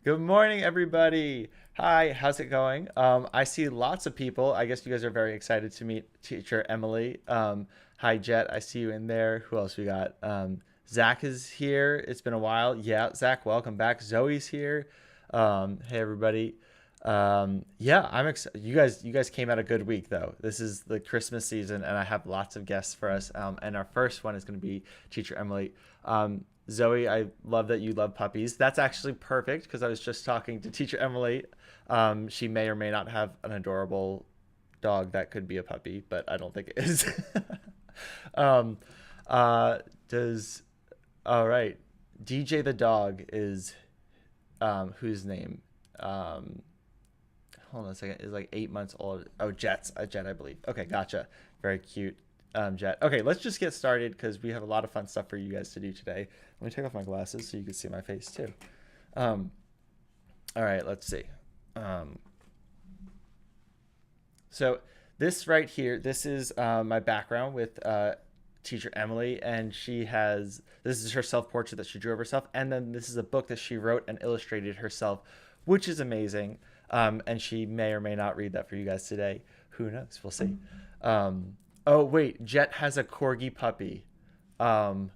Good morning, everybody. Hi, how's it going? I see lots of people. I guess you guys are very excited to meet teacher Emily. Hi, Jet. I see you in there. Who else we got? Zach is here. It's been a while. Yeah, Zach, welcome back. Zoe's here. Hey, everybody. Yeah, I'm excited. You guys came out a good week though. This is the Christmas season, and I have lots of guests for us. And our first one is going to be teacher Emily. Zoe, I love that you love puppies. That's actually perfect because I was just talking to teacher Emily. She may or may not have an adorable dog that could be a puppy, but I don't think it is. um, does all right. DJ the dog is whose name? Um, Hold on a second. Is like 8 months old. Oh, Jet's a Jet, I believe. Okay, gotcha. Very cute, Jet. Okay, let's just get started because we have a lot of fun stuff for you guys to do today. Let me take off my glasses so you can see my face too. Um, all right, let's see. Um, so this right here, this is my background with teacher Emily, and this is her self portrait that she drew of herself, and then this is a book that she wrote and illustrated herself, which is amazing. And she may or may not read that for you guys today. Who knows? We'll see. Oh wait, Jet has a corgi puppy. Um,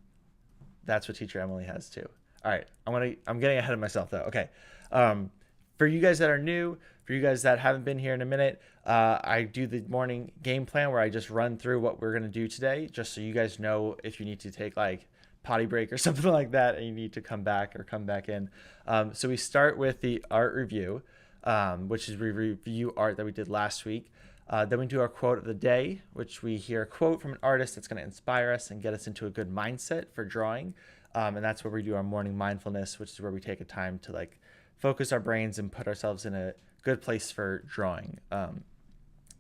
that's what teacher Emily has too. All right, I'm getting ahead of myself though. Okay. Um, for you guys that are new, for you guys that haven't been here in a minute, I do the morning game plan where I just run through what we're gonna do today, just so you guys know if you need to take like potty break or something like that, and you need to come back or come back in. So we start with the art review, which is we review art that we did last week. Then we do our quote of the day, which we hear a quote from an artist that's going to inspire us and get us into a good mindset for drawing. And that's where we do our morning mindfulness, which is where we take a time to like focus our brains and put ourselves in a good place for drawing.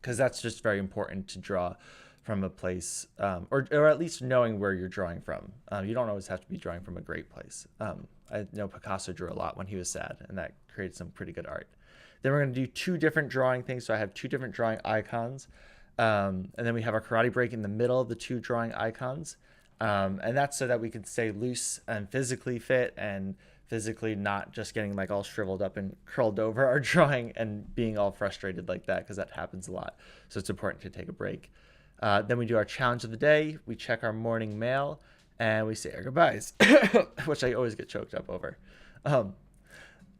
Because that's just very important to draw from a place, or at least knowing where you're drawing from. You don't always have to be drawing from a great place. I know Picasso drew a lot when he was sad, and that created some pretty good art. Then we're going to do two different drawing things. So I have two different drawing icons. And then we have our karate break in the middle of the two drawing icons. And that's so that we can stay loose and physically fit and physically not just getting like all shriveled up and curled over our drawing and being all frustrated like that, because that happens a lot. So it's important to take a break. Then we do our challenge of the day. We check our morning mail and we say our goodbyes, which I always get choked up over.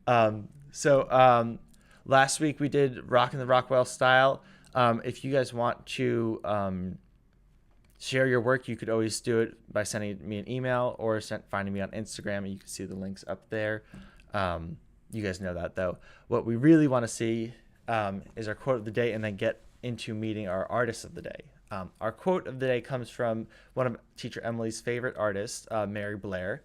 Um, so last week we did Rock in the Rockwell style. If you guys want to share your work, you could always do it by sending me an email or finding me on Instagram, and you can see the links up there. You guys know that though. What we really want to see is our quote of the day, and then get into meeting our artist of the day. Our quote of the day comes from one of teacher Emily's favorite artists, Mary Blair.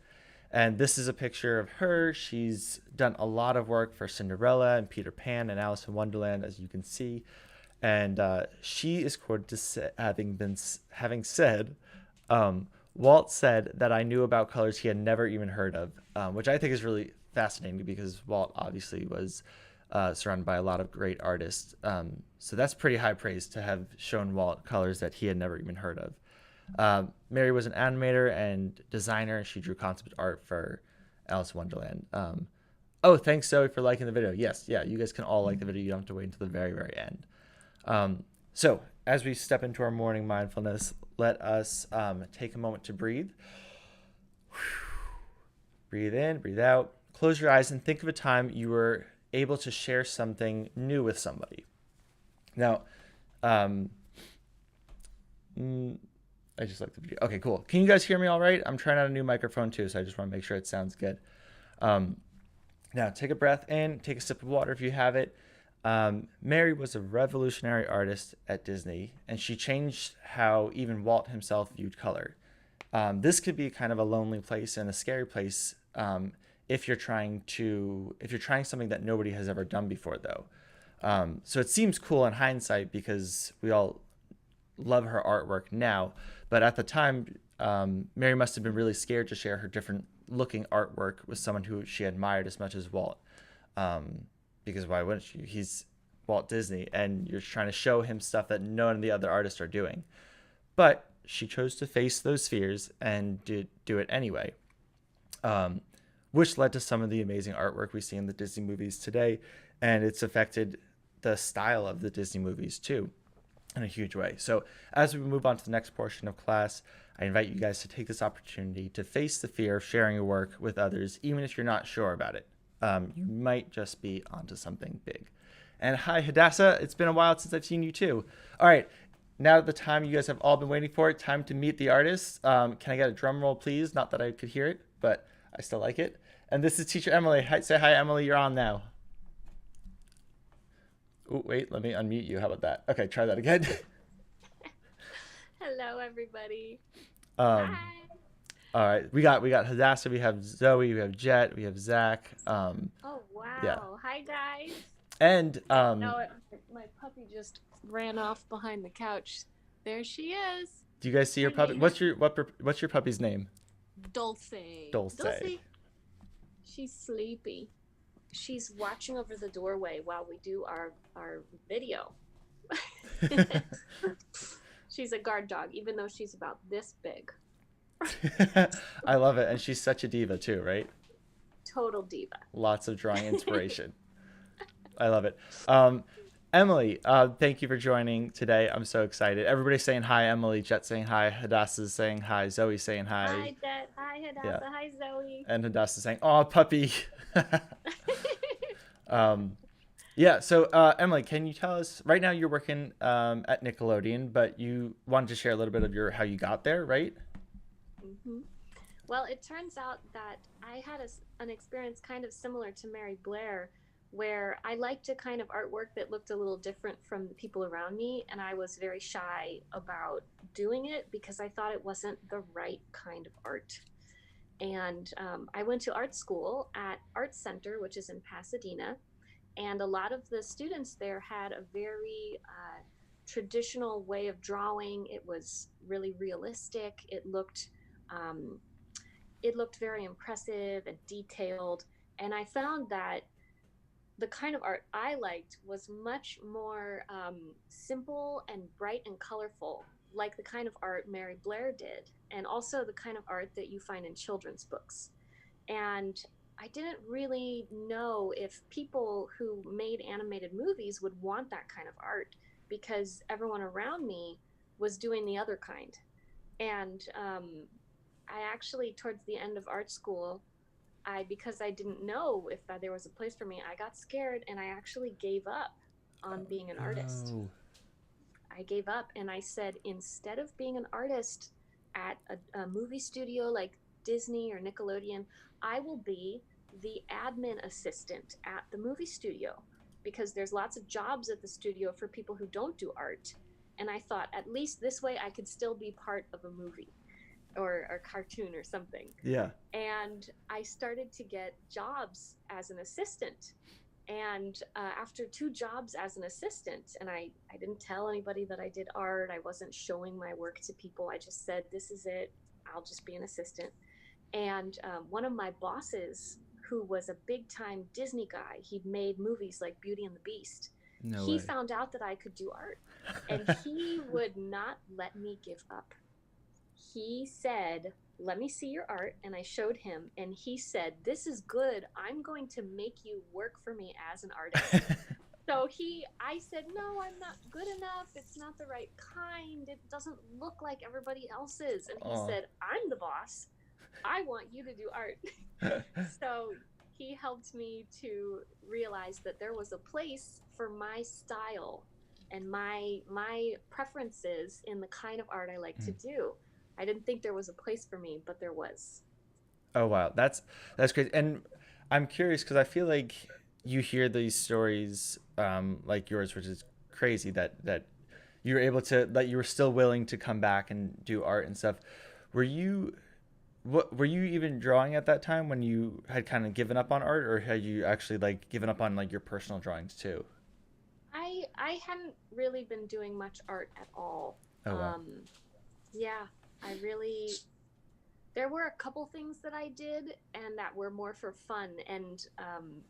And this is a picture of her. She's done a lot of work for Cinderella and Peter Pan and Alice in Wonderland, as you can see. And she is quoted to having said, Walt said that I knew about colors he had never even heard of, which I think is really fascinating because Walt obviously was surrounded by a lot of great artists. So that's pretty high praise to have shown Walt colors that he had never even heard of. Mary was an animator and designer. She drew concept art for Alice in Wonderland. Oh, thanks, Zoe, for liking the video. Yes, yeah, you guys can all like the video. You don't have to wait until the very, very end. So as we step into our morning mindfulness, let us take a moment to breathe. Breathe in, breathe out. Close your eyes and think of a time you were able to share something new with somebody. Now, I just like the video. Okay, cool. Can you guys hear me all right? I'm trying out a new microphone too, so I just want to make sure it sounds good. Now, take a breath in, take a sip of water if you have it. Mary was a revolutionary artist at Disney, and she changed how even Walt himself viewed color. This could be kind of a lonely place and a scary place if you're trying something that nobody has ever done before, though. So it seems cool in hindsight because we all love her artwork now, but at the time, Mary must have been really scared to share her different looking artwork with someone who she admired as much as Walt. Because why wouldn't you? He's Walt Disney, and you're trying to show him stuff that none of the other artists are doing. But she chose to face those fears and do it anyway. which led to some of the amazing artwork we see in the Disney movies today. And it's affected the style of the Disney movies too in a huge way. So, as we move on to the next portion of class, I invite you guys to take this opportunity to face the fear of sharing your work with others, even if you're not sure about it. You might just be onto something big. And hi, Hadassah. It's been a while since I've seen you too. All right. Now the time you guys have all been waiting for, time to meet the artists. Can I get a drum roll, please? Not that I could hear it, but I still like it. And this is Teacher Emily. Hi, say hi, Emily. You're on now. Oh, wait. Let me unmute you. How about that? Okay, try that again. Hello, everybody. um, Hi. all right. We got Hadassah. We have Zoe. We have Jet. We have Zach. Oh, Yeah. wow. Hi, guys. And Oh, no, my puppy just ran off behind the couch. There she is. do you guys see your Her puppy? name is What's your puppy's name? Dulce. Dulce. Dulce, she's sleepy. She's watching over the doorway while we do our video. She's a guard dog, even though she's about this big. I love it, and she's such a diva too, right? Total diva. Lots of drawing inspiration. I love it. Emily, thank you for joining today. I'm so excited. Everybody's saying hi. Emily, Jet saying hi. Hadassah's saying hi. Zoe saying hi. Hi, Jet. Hi, Yeah, Hadassah. Hi, Zoe. and Hadassah saying, "Oh, puppy." um, yeah. So, Emily, can you tell us? Right now, you're working at Nickelodeon, but you wanted to share a little bit of your how you got there, right? hmm Well, it turns out that I had an experience kind of similar to Mary Blair, where I liked a kind of artwork that looked a little different from the people around me, and I was very shy about doing it because I thought it wasn't the right kind of art. And I went to art school at Art Center, which is in Pasadena, and a lot of the students there had a very traditional way of drawing. It was really realistic. Um, it looked very impressive and detailed. And I found that the kind of art I liked was much more simple and bright and colorful, like the kind of art Mary Blair did, and also the kind of art that you find in children's books. And I didn't really know if people who made animated movies would want that kind of art because everyone around me was doing the other kind. And I actually, towards the end of art school, because I didn't know if there was a place for me, I got scared and I actually gave up on being an artist. No. I gave up and I said, instead of being an artist at a movie studio like Disney or Nickelodeon, I will be the admin assistant at the movie studio because there's lots of jobs at the studio for people who don't do art. And I thought, at least this way I could still be part of a movie or a cartoon or something. Yeah. And I started to get jobs as an assistant. And after two jobs as an assistant, and I didn't tell anybody that I did art, I wasn't showing my work to people. I just said, this is it. I'll just be an assistant. And one of my bosses, who was a big time Disney guy, he'd made movies like Beauty and the Beast. No He way. found out that I could do art and he would not let me give up. He said, let me see your art. And I showed him, and he said, this is good. I'm going to make you work for me as an artist. So I said, no, I'm not good enough. It's not the right kind. It doesn't look like everybody else's. And he Oh. said, I'm the boss. I want you to do art. So he helped me to realize that there was a place for my style and my preferences in the kind of art I like to do. I didn't think there was a place for me, but there was. Oh wow, that's great. And I'm curious because I feel like you hear these stories like yours, which is crazy that you were able to that you were still willing to come back and do art and stuff. Were you what were you even drawing at that time when you had kind of given up on art, or had you actually like given up on like your personal drawings too? I hadn't really been doing much art at all. Oh wow. Yeah, I really there were a couple things that I did and that were more for fun and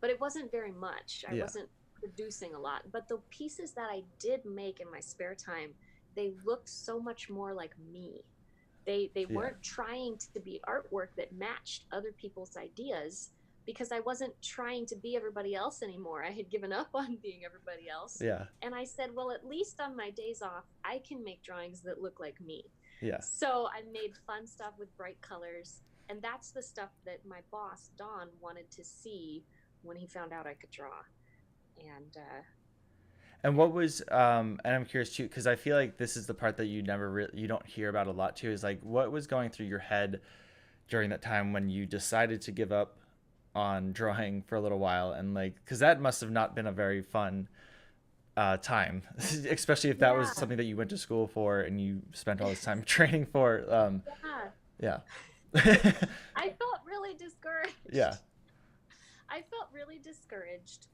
but it wasn't very much. I Yeah. wasn't producing a lot, but the pieces that I did make in my spare time, they looked so much more like me. They Yeah. weren't trying to be artwork that matched other people's ideas, because I wasn't trying to be everybody else anymore. I had given up on being everybody else. Yeah. And I said, well, at least on my days off, I can make drawings that look like me. Yeah. So I made fun stuff with bright colors. And that's the stuff that my boss, Don, wanted to see when he found out I could draw. And And yeah. what was and I'm curious too, because I feel like this is the part that you don't hear about a lot too, is like what was going through your head during that time when you decided to give up on drawing for a little while, and like because that must have not been a very fun time, especially if that was Yeah. something that you went to school for and you spent all this time training for. Yeah. Yeah. I felt really discouraged. Yeah. I felt really discouraged,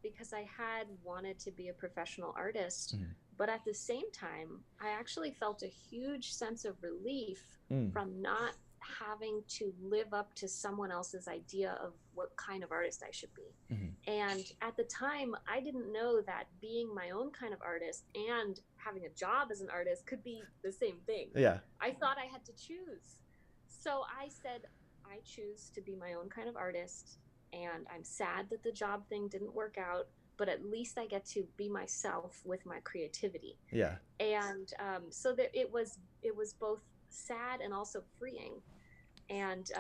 because I had wanted to be a professional artist, Mm. but at the same time, I actually felt a huge sense of relief Mm. from not having to live up to someone else's idea of what kind of artist I should be. Mm. And at the time, I didn't know that being my own kind of artist and having a job as an artist could be the same thing. Yeah. I thought I had to choose. So I said, I choose to be my own kind of artist, and I'm sad that the job thing didn't work out, but at least I get to be myself with my creativity. Yeah. And so that it was both sad and also freeing, and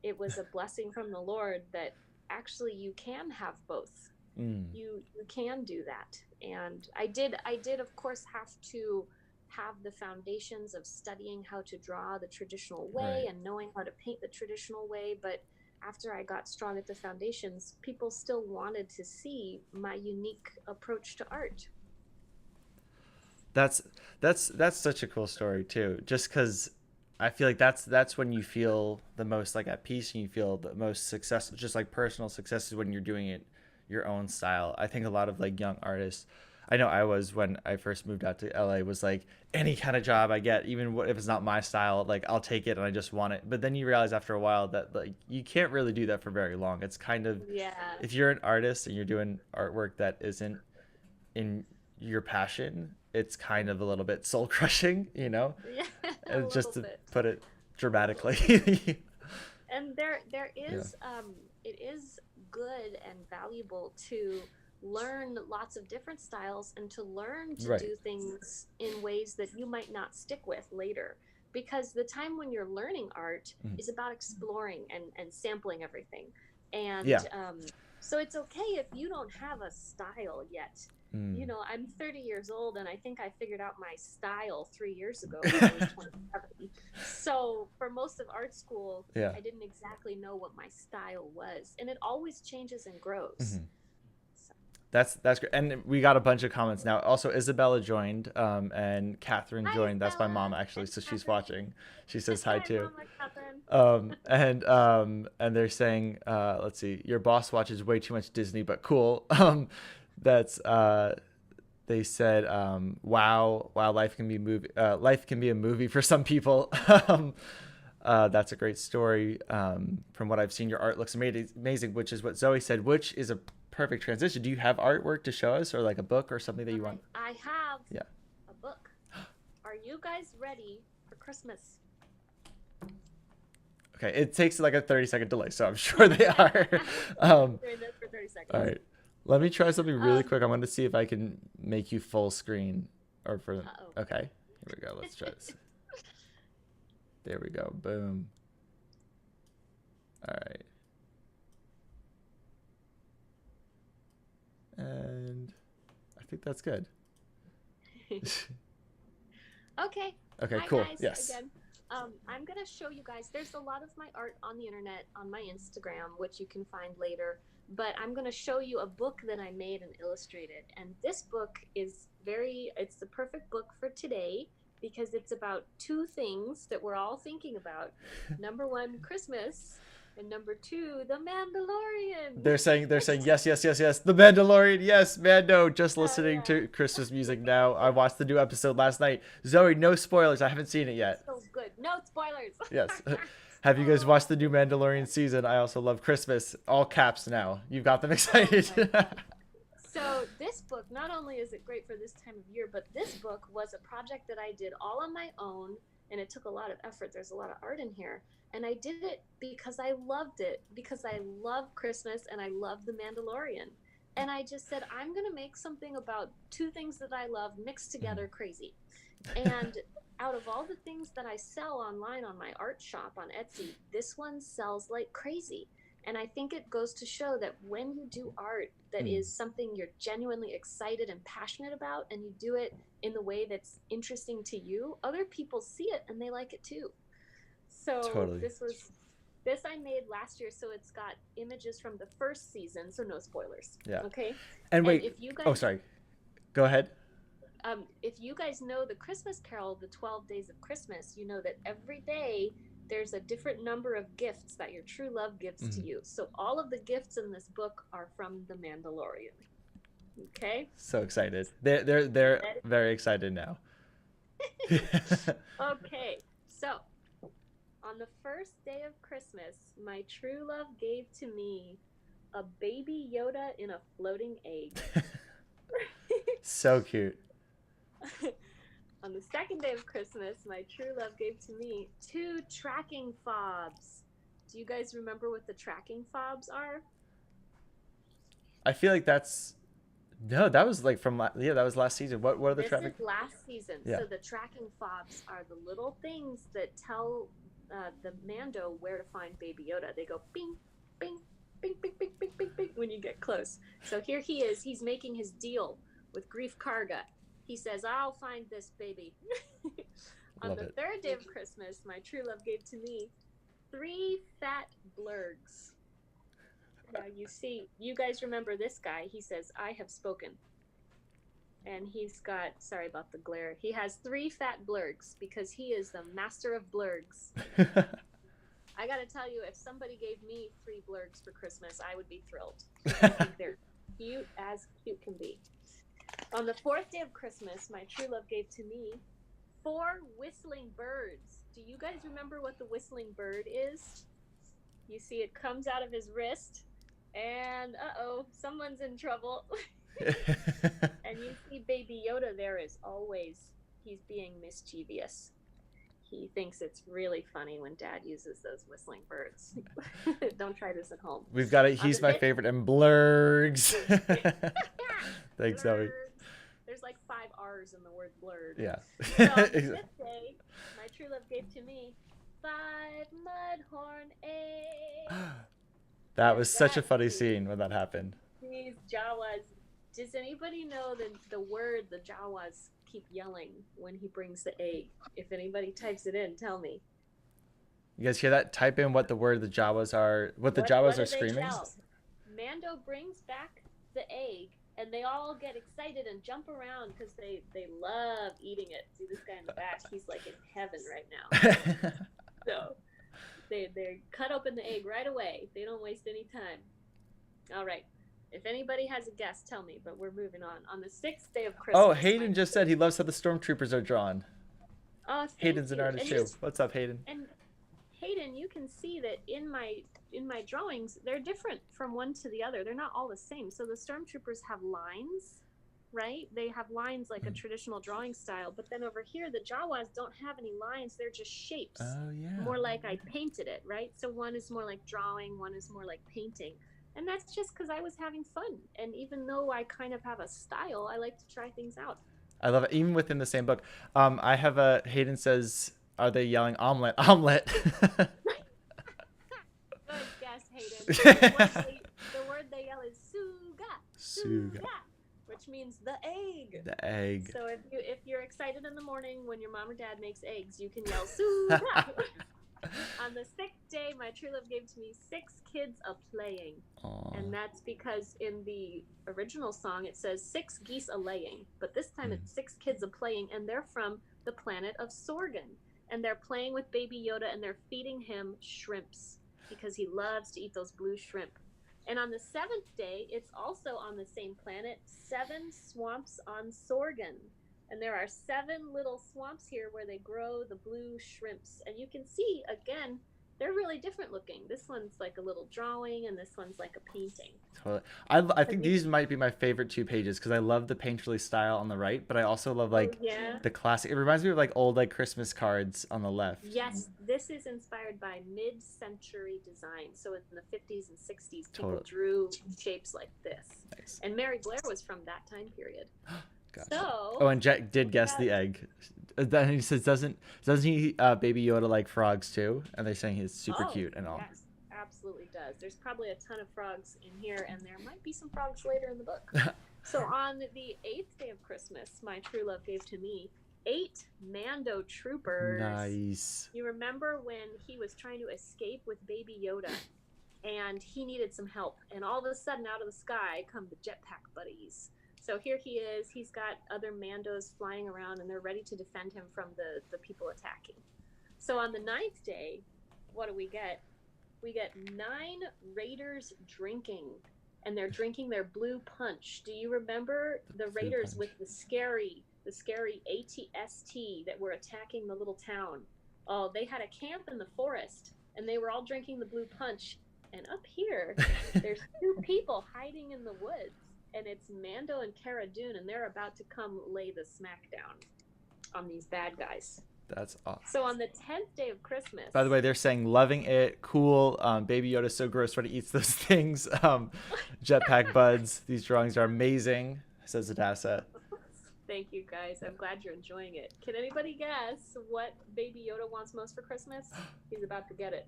it was a blessing from the Lord that actually you can have both. Mm. You can do that. And I did of course have to have the foundations of studying how to draw the traditional way Right. and knowing how to paint the traditional way, but after I got strong at the foundations, people still wanted to see my unique approach to art. That's that's such a cool story too. Just because I feel like that's when you feel the most like at peace and you feel the most success, just like personal success is when you're doing it your own style. I think a lot of like young artists, I know I was when I first moved out to LA, was like any kind of job I get, even if it's not my style, like I'll take it and I just want it. But then you realize after a while that like you can't really do that for very long. It's kind of, Yeah. if you're an artist and you're doing artwork that isn't in your passion, it's kind of a little bit soul crushing, you know? Yeah, a And just little to bit. put it A little bit. dramatically. And there Yeah. is it is good and valuable to learn lots of different styles and to learn to Right. do things in ways that you might not stick with later, because the time when you're learning art Mhm. is about exploring and sampling everything. And Yeah. so it's okay if you don't have a style yet. Mm. I'm 30 years old, and I think I figured out my style 3 years ago when I was 27. So for most of art school, Yeah. I didn't exactly know what my style was, and it always changes and grows. Hmm. So, That's great. And we got a bunch of comments now. Also, Isabella joined, and Catherine hi, joined. That's my Isabella mom actually, and so she's Catherine. watching. She says hi Hi, too. Mama Catherine. And they're saying, let's see, your boss watches way too much Disney, but cool. That's they said, wow, life can be a movie for some people. That's a great story. From what I've seen, your art looks amazing, which is what Zoe said, which is a perfect transition. Do you have artwork to show us, or like a book or something that you want? I have Yeah. a book. Are you guys ready for Christmas? Okay. It takes like a 30-second delay, so I'm sure they are. um, Doing this for 30 all seconds. right. Let me try something really Um, quick. I'm going to see if I can make you full screen, or for, uh-oh. okay. Here we go. Let's try this. There we go. Boom. All right. And I think that's good. Okay. Okay, Hi cool. guys. Yes. Again, I'm gonna show you guys. There's a lot of my art on the internet on my Instagram, which you can find later. But I'm gonna show you a book that I made and illustrated. And this book is it's the perfect book for today because it's about two things that we're all thinking about. Number one, Christmas, and number two, The Mandalorian. They're saying yes, yes, yes, yes. The Mandalorian, yes, Mando. Just Oh listening yeah, to Christmas music now. I watched the new episode last night. Zoe, no spoilers. I haven't seen it yet. so good. No spoilers. Yes. Have you guys watched the new Mandalorian season? I also love Christmas. All caps now. You've got them Oh excited. my. So this book, not only is it great for this time of year, but this book was a project that I did all on my own, and it took a lot of effort. There's a lot of art in here. And I did it because I loved it, because I love Christmas and I love The Mandalorian. And I just said, I'm going to make something about two things that I love mixed Mm. together crazy. And out of all the things that I sell online on my art shop on Etsy, this one sells like crazy. And I think it goes to show that when you do art that Mm. is something you're genuinely excited and passionate about, and you do it in the way that's interesting to you, other people see it and they like it too. So Totally. this I made last year, so it's got images from the first season, so no spoilers. Yeah. Okay. And And wait. Oh, sorry. Go ahead. if you guys know the Christmas Carol, the 12 Days of Christmas, you know that every day there's a different number of gifts that your true love gives to Mm. you. So all of the gifts in this book are from the Mandalorian. Okay? So excited. They're very excited now. Okay. So, on the first day of Christmas, my true love gave to me a baby Yoda in a floating egg. So cute. On the second day of Christmas, my true love gave to me two tracking fobs. Do you guys remember what the tracking fobs are? I feel like that's no. That was like from yeah. That was last season. What are the This traffic? is last season. Yeah. So the tracking fobs are the little things that tell the Mando where to find Baby Yoda. They go bing, bing, bing, bing, bing, bing, bing, bing when you get close. So here he is. He's making his deal with Grief Karga. He says, "I'll find this baby." On Love the it. third day of Christmas, my true love gave to me three fat blurgs. Now you guys remember this guy. He says, "I have spoken." And he's got, sorry about the glare, he has three fat blurgs because he is the master of blurgs. I gotta tell you, if somebody gave me three blurgs for Christmas, I would be thrilled. I think they're cute as cute can be. On the fourth day of Christmas, my true love gave to me four whistling birds. Do you guys remember what the whistling bird is? You see it comes out of his wrist, and someone's in trouble. And you see Baby Yoda there as always. He's being mischievous. He thinks it's really funny when Dad uses those whistling birds. Don't try this at home. We've got it. He's my favorite. And blurgs. Thanks, Zoe. There's like 5 R's in the word blurred. Yeah. So on this day, my true love gave to me 5 mudhorn eggs. That was such a funny scene when that happened. These Jawas. Does anybody know the word the Jawas keep yelling when he brings the egg? If anybody types it in, tell me. You guys hear that? Type in what the word the Jawas are. What the Jawas are screaming. Yell? Mando brings back the egg, and they all get excited and jump around because they love eating it. See this guy in the back? He's like in heaven right now. So they cut open the egg right away. They don't waste any time. All right. If anybody has a guess, tell me, but we're moving on. On the 6th day of Christmas... Oh, Hayden just said he loves how the stormtroopers are drawn. Oh, Hayden's an artist too. What's up, Hayden? And Hayden, you can see that in my drawings, they're different from one to the other. They're not all the same. So the stormtroopers have lines, right? They have lines like a traditional drawing style, but then over here, the Jawas don't have any lines. They're just shapes. Oh, yeah. More like I painted it, right? So one is more like drawing, one is more like painting. And that's just because I was having fun. And even though I kind of have a style, I like to try things out. I love it. Even within the same book. I have a, Hayden says, are they yelling omelet? Omelet. Good guess, Hayden. The word they yell is suga. Suga. Which means the egg. The egg. So if you're excited in the morning when your mom or dad makes eggs, you can yell suga. On the 6th day, my true love gave to me 6 kids a-playing. And that's because in the original song, it says 6 geese a-laying. But this time it's 6 kids a-playing, and they're from the planet of Sorgan. And they're playing with Baby Yoda, and they're feeding him shrimps because he loves to eat those blue shrimp. And on the 7th day, it's also on the same planet, 7 swamps on Sorgan. And there are 7 little swamps here where they grow the blue shrimps. And you can see, again, they're really different looking. This one's like a little drawing, and this one's like a painting. Totally. I Have think you? these might be my favorite two pages because I love the painterly style on the right, but I also love Oh like yeah. the classic. It reminds me of like old like Christmas cards on the left. Yes, this is inspired by mid-century design. So in the 50s and 60s, people Totally. drew shapes like this. Nice. And Mary Blair was from that time period. Gotcha. Oh, So and Jack did we guess got the egg. Then he says, doesn't he Baby Yoda like frogs too? And they're saying he's super oh, cute and all. yes, absolutely does. There's probably a ton of frogs in here, and there might be some frogs later in the book. So on the 8th day of Christmas, my true love gave to me 8 Mando troopers. Nice. You remember when he was trying to escape with Baby Yoda, and he needed some help, and all of a sudden out of the sky come the jetpack buddies. So here he is. He's got other Mandos flying around, and they're ready to defend him from the people attacking. So on the 9th day, what do we get? We get 9 Raiders drinking, and they're drinking their blue punch. Do you remember the Raiders punch. with the scary ATST that were attacking the little town? Oh, they had a camp in the forest, and they were all drinking the blue punch. And up here, there's 2 people hiding in the woods, and it's Mando and Cara Dune, and they're about to come lay the smackdown on these bad guys. That's awesome. So on the 10th day of Christmas. By the way, they're saying loving it, cool. Baby Yoda's so gross when he eats those things. Jetpack buds. These drawings are amazing, says Adassa. Thank you, guys. I'm glad you're enjoying it. Can anybody guess what Baby Yoda wants most for Christmas? He's about to get it.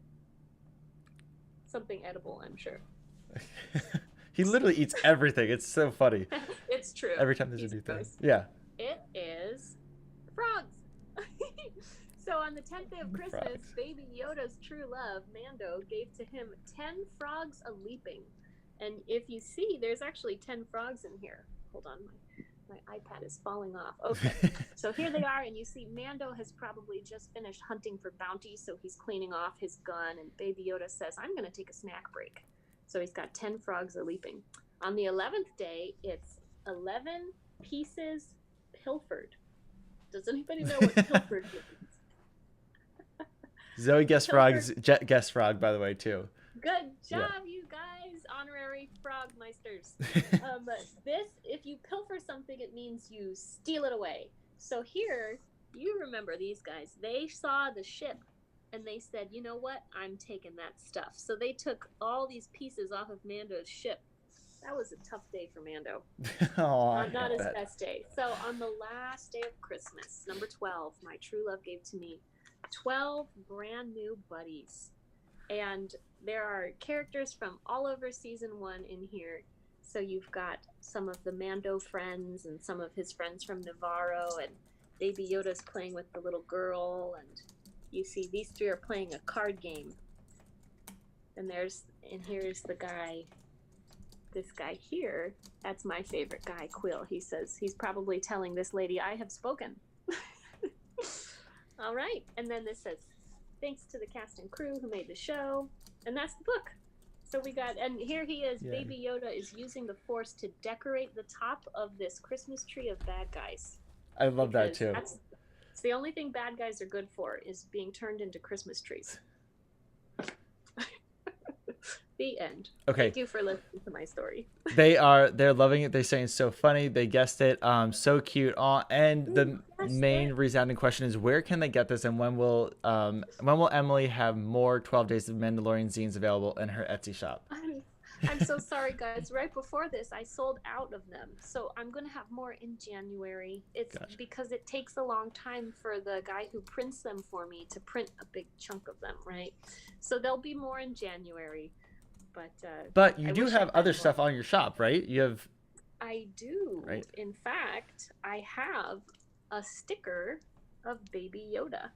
Something edible, I'm sure. He literally eats everything. It's so funny. It's true. Every time there's He's a new thing. gross. Yeah. It is frogs. So on the 10th day of Christmas, Frogs. Baby Yoda's true love, Mando, gave to him 10 frogs a leaping. And if you see, there's actually 10 frogs in here. Hold on, my iPad is falling off. Okay, so here they are, and you see Mando has probably just finished hunting for bounty, so he's cleaning off his gun, and Baby Yoda says, I'm going to take a snack break. So he's got 10 frogs a leaping. On the 11th day, it's 11 pieces pilfered. Does anybody know what pilfered means? Zoe guessed frogs. Jet guessed frog, by the way, too. Good job, you guys, honorary frogmeisters. This, if you pilfer something, it means you steal it away. So here, you remember these guys. They saw the ship, and they said, you know what? I'm taking that stuff. So they took all these pieces off of Mando's ship. That was a tough day for Mando. Oh, Not his best day. So on the last day of Christmas, number 12, my true love gave to me 12 brand new buddies. And there are characters from all over season 1 in here. So you've got some of the Mando friends and some of his friends from Navarro, and Baby Yoda's playing with the little girl, and you see these 3 are playing a card game. And here's the guy, this guy here, that's my favorite guy, Quill. He says he's probably telling this lady, I have spoken. All right, and then this says, thanks to the cast and crew who made the show, and that's the book. So we got, and here he is, Yeah. Baby Yoda is using the Force to decorate the top of this Christmas tree of bad guys. I love that, too. It's the only thing bad guys are good for, is being turned into Christmas trees. The end. Okay. Thank you for listening to my story. They're loving it. They're saying it's so funny. They guessed it. So cute. And the main resounding question is, where can they get this, and when will Emily have more 12 Days of Mandalorian zines available in her Etsy shop? I'm so sorry, guys. Right before this, I sold out of them. So I'm going to have more in January. It's because it takes a long time for the guy who prints them for me to print a big chunk of them, right? So there'll be more in January. But you do have other stuff on your shop, right? I do. Right. In fact, I have a sticker of Baby Yoda.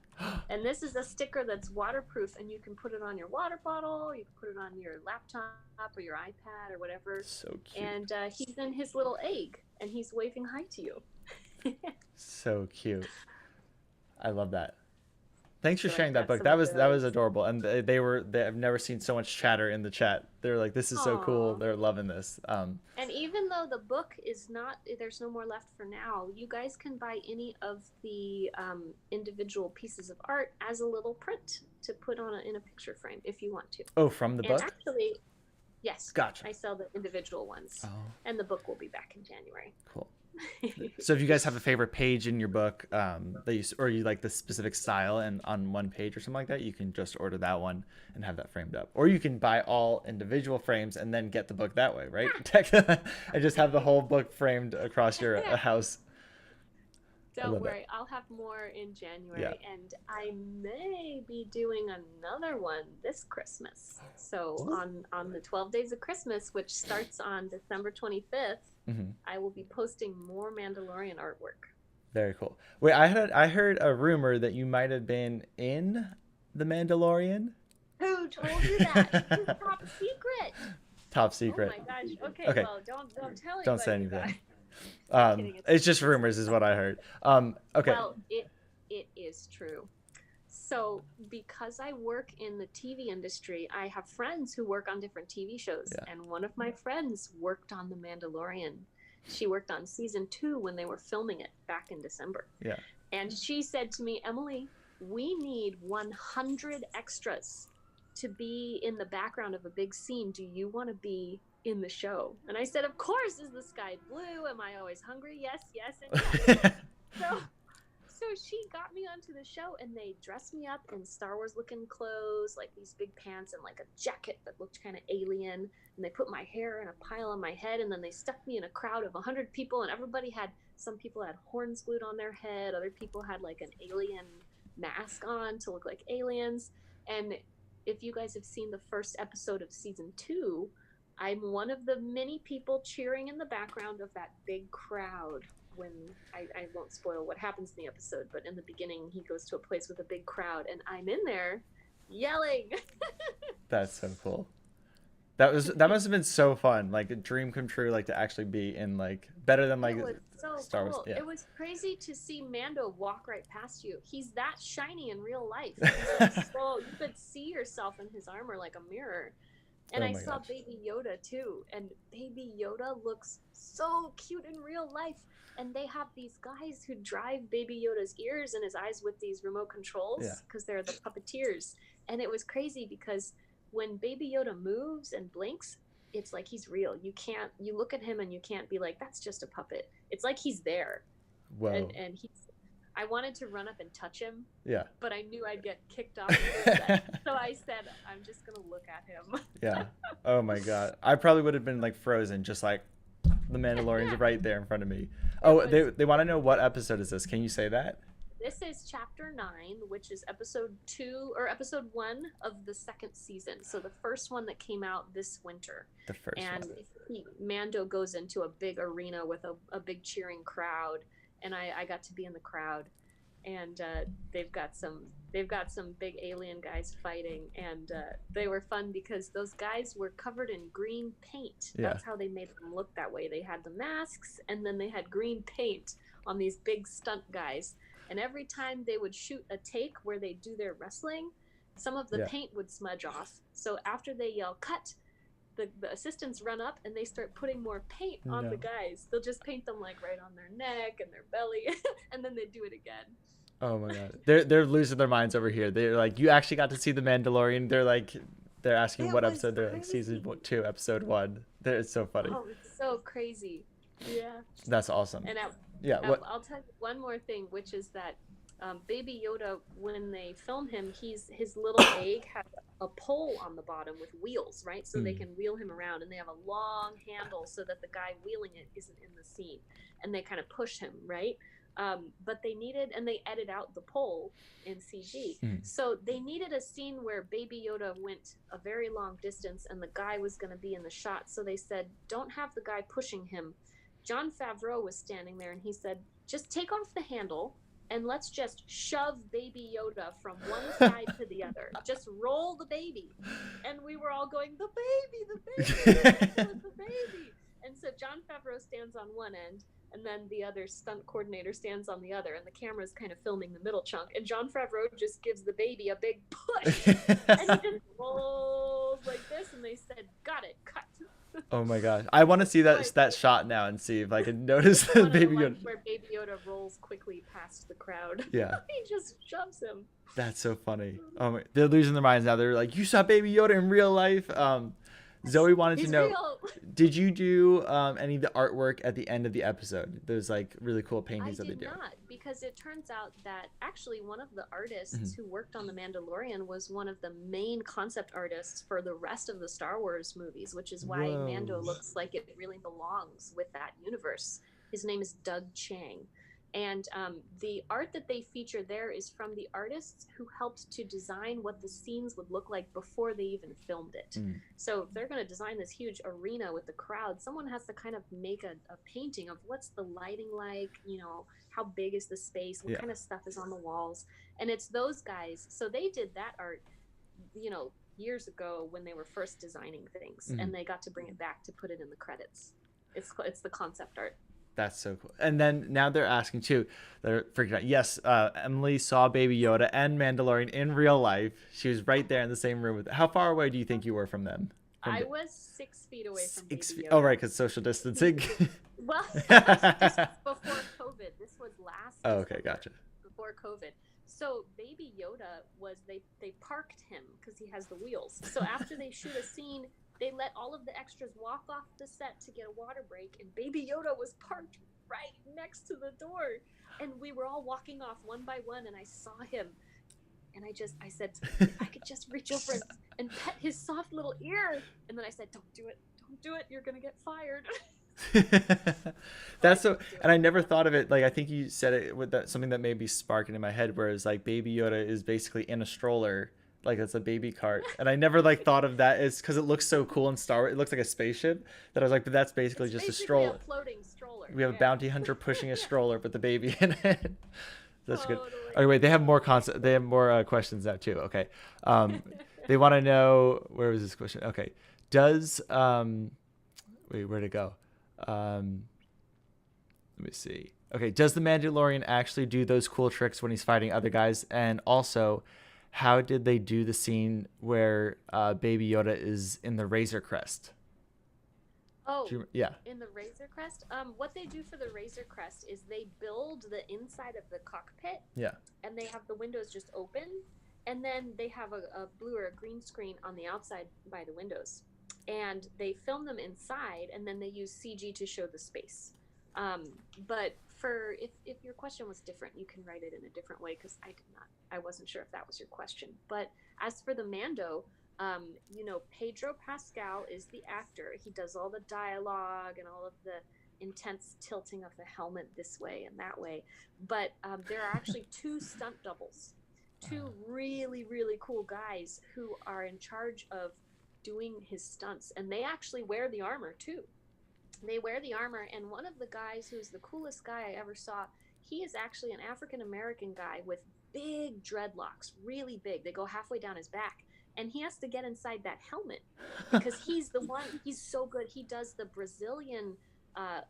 And this is a sticker that's waterproof, and you can put it on your water bottle, you can put it on your laptop or your iPad or whatever. So cute. And he's in his little egg, and he's waving hi to you. So cute. I love that. Thanks for So I've sharing that got book. some of That was those. adorable, and I've never seen so much chatter in the chat. They're like, "This is so cool." Aw. They're loving this. And even though the book is not, there's no more left for now, you guys can buy any of the individual pieces of art as a little print to put on in a picture frame if you want to. Oh, from the And book. actually, yes, Gotcha. I sell the individual ones, Oh, and the book will be back in January. cool. So if you guys have a favorite page in your book or you like the specific style and on one page or something like that, you can just order that one and have that framed up. Or you can buy all individual frames and then get the book that way, right? And just have the whole book framed across your house. I Don't love that. worry, I'll have more in Yeah. January, and I may be doing another one this Christmas. So on the 12 Days of Christmas, which starts on December 25th, Hmm. I will be posting more Mandalorian artwork. Very cool. Wait, I heard a rumor that you might have been in The Mandalorian. Who told you that? It's top secret. Top Oh secret. my gosh. Okay, Okay. well, don't tell Don't say anybody that. anything. I'm kidding. It's just rumors, is what I heard. Okay. Well, it is true. So, because I work in the TV industry, I have friends who work on different TV shows. Yeah. And one of my friends worked on The Mandalorian. She worked on season 2 when they were filming it back in December. Yeah. And she said to me, Emily, we need 100 extras to be in the background of a big scene. Do you want to be in the show? And I said, of course. Is the sky blue? Am I always hungry? Yes, yes, and yes. So she got me onto the show, and they dressed me up in Star Wars looking clothes, like these big pants and like a jacket that looked kind of alien. And they put my hair in a pile on my head, and then they stuck me in a crowd of 100 people, and some people had horns glued on their head. Other people had like an alien mask on to look like aliens. And if you guys have seen the first episode of season 2, I'm one of the many people cheering in the background of that big crowd when I won't spoil what happens in the episode, but in the beginning he goes to a place with a big crowd and I'm in there yelling. That's so cool. That must have been so fun, like a dream come true, like to actually be in like better than like It was so Star Wars. cool. Yeah. It was crazy to see Mando walk right past you. He's that shiny in real life. He's like, so you could see yourself in his armor like a mirror. And Oh I my saw gosh. Baby Yoda too, and Baby Yoda looks so cute in real life. And they have these guys who drive Baby Yoda's ears and his eyes with these remote controls Yeah. because they're the puppeteers. And it was crazy because when Baby Yoda moves and blinks, it's like he's real. You look at him and you can't be like, that's just a puppet. It's like he's there. Whoa. And I wanted to run up and touch him, Yeah. but I knew I'd get kicked off the set. So I said, I'm just going to look at him. Yeah. Oh my god. I probably would have been like frozen, just like the Mandalorian's right there in front of me. Oh, they want to know what episode is this. Can you say that? This is chapter 9, which is episode 1 of the second season. So the first one that came out this winter. The first and one. Mando goes into a big arena with a big cheering crowd, and I got to be in the crowd. And they've got some big alien guys fighting, and they were fun because those guys were covered in green paint. Yeah. That's how they made them look that way. They had the masks, and then they had green paint on these big stunt guys. And every time they would shoot a take where they do their wrestling, some of the paint would smudge off. So after they yell cut, the assistants run up and they start putting more paint on the guys. They'll just paint them like right on their neck and their belly, and then they do it again. Oh my god, they're losing their minds over here. They're like, you actually got to see the Mandalorian. They're asking what episode. They're like season 2, episode 1. It's so funny. Oh, it's so crazy. Yeah. That's awesome. And I'll tell you one more thing, which is that Baby Yoda, when they film him, his little egg has a pole on the bottom with wheels, right? So they can wheel him around, and they have a long handle so that the guy wheeling it isn't in the scene, and they kind of push him, right? But and they edit out the pole in CG. So they needed a scene where Baby Yoda went a very long distance and the guy was going to be in the shot. So they said, don't have the guy pushing him. Jon Favreau was standing there and he said, just take off the handle and let's just shove Baby Yoda from one side to the other. Just roll the baby. And we were all going, the baby, the baby, the baby. And so Jon Favreau stands on one end, and then the other stunt coordinator stands on the other, and the camera's kind of filming the middle chunk. And John Favreau just gives the baby a big push, and he just rolls like this. And they said, "Got it, cut." Oh my gosh, I want to see that Right. that shot now and see if I can notice It's the one of the Baby ones Yoda. where Baby Yoda rolls quickly past the crowd. Yeah, He just shoves him. that's so funny. Oh my, they're losing their minds now. They're like, you saw Baby Yoda in real life. Zoe wanted to He's know, real. did you do any of the artwork at the end of the episode? Those like really cool I paintings that they did do. not, because it turns out that actually one of the Hmm. artists who worked on The Mandalorian was one of the main concept artists for the rest of the Star Wars movies, which is why Mando Whoa. looks like it really belongs with that universe. His name is Doug Chang. And the art that they feature there is from the artists who helped to design what the scenes would look like before they even filmed it. Mm. So if they're going to design this huge arena with the crowd, someone has to kind of make a painting of what's the lighting like, how big is the space, what Yeah. kind of stuff is on the walls. And it's those guys. So they did that art, years ago when they were first designing things, Mm. and they got to bring it back to put it in the credits. It's the concept art. That's so cool. And then now they're asking too. They're freaking out. Yes, Emily saw Baby Yoda and Mandalorian in real life. She was right there in the same room with. How far away do you think you were from them? I was 6 feet away from Baby Yoda. Oh, right, because social distancing. Well, this was before COVID. This was last. Oh, okay, gotcha. Before COVID. So Baby Yoda they parked him because he has the wheels. So after they shoot a scene, they let all of the extras walk off the set to get a water break, and Baby Yoda was parked right next to the door. And we were all walking off one by one, and I saw him. And I said, if I could just reach over and pet his soft little ear. And then I said, don't do it. Don't do it. You're going to get fired. That's so, and I never thought of it. Like, I think you said it with that, something that may be sparking in my head, whereas like Baby Yoda is basically in a stroller, like it's a baby cart. And I never like thought of that as, because it looks so cool in Star Wars. It looks like a spaceship, that I was like, but that's basically It's just basically a stroller. a floating stroller. We have a bounty hunter pushing a stroller with the baby in it. That's good. Totally. Oh wait, they have more concept. They have more questions now too. Okay, they want to know, where was this question? Okay, does wait, where'd it go? Let me see. Okay, does the Mandalorian actually do those cool tricks when he's fighting other guys? And also, how did they do the scene where Baby Yoda is in the Razor Crest? Oh, Yeah. in the Razor Crest? What they do for the Razor Crest is they build the inside of the cockpit, Yeah. and they have the windows just open, and then they have a blue or a green screen on the outside by the windows. And they film them inside, and then they use CG to show the space. But if your question was different, you can write it in a different way, because I wasn't sure if that was your question. But as for the Mando, Pedro Pascal is the actor. He does all the dialogue and all of the intense tilting of the helmet this way and that way. But there are actually two stunt doubles, two really, really cool guys who are in charge of doing his stunts. And they actually wear the armor too. They wear the armor, and one of the guys who's the coolest guy I ever saw, he is actually an African American guy with big dreadlocks, really big. They go halfway down his back. And he has to get inside that helmet because he's so good. He does the Brazilian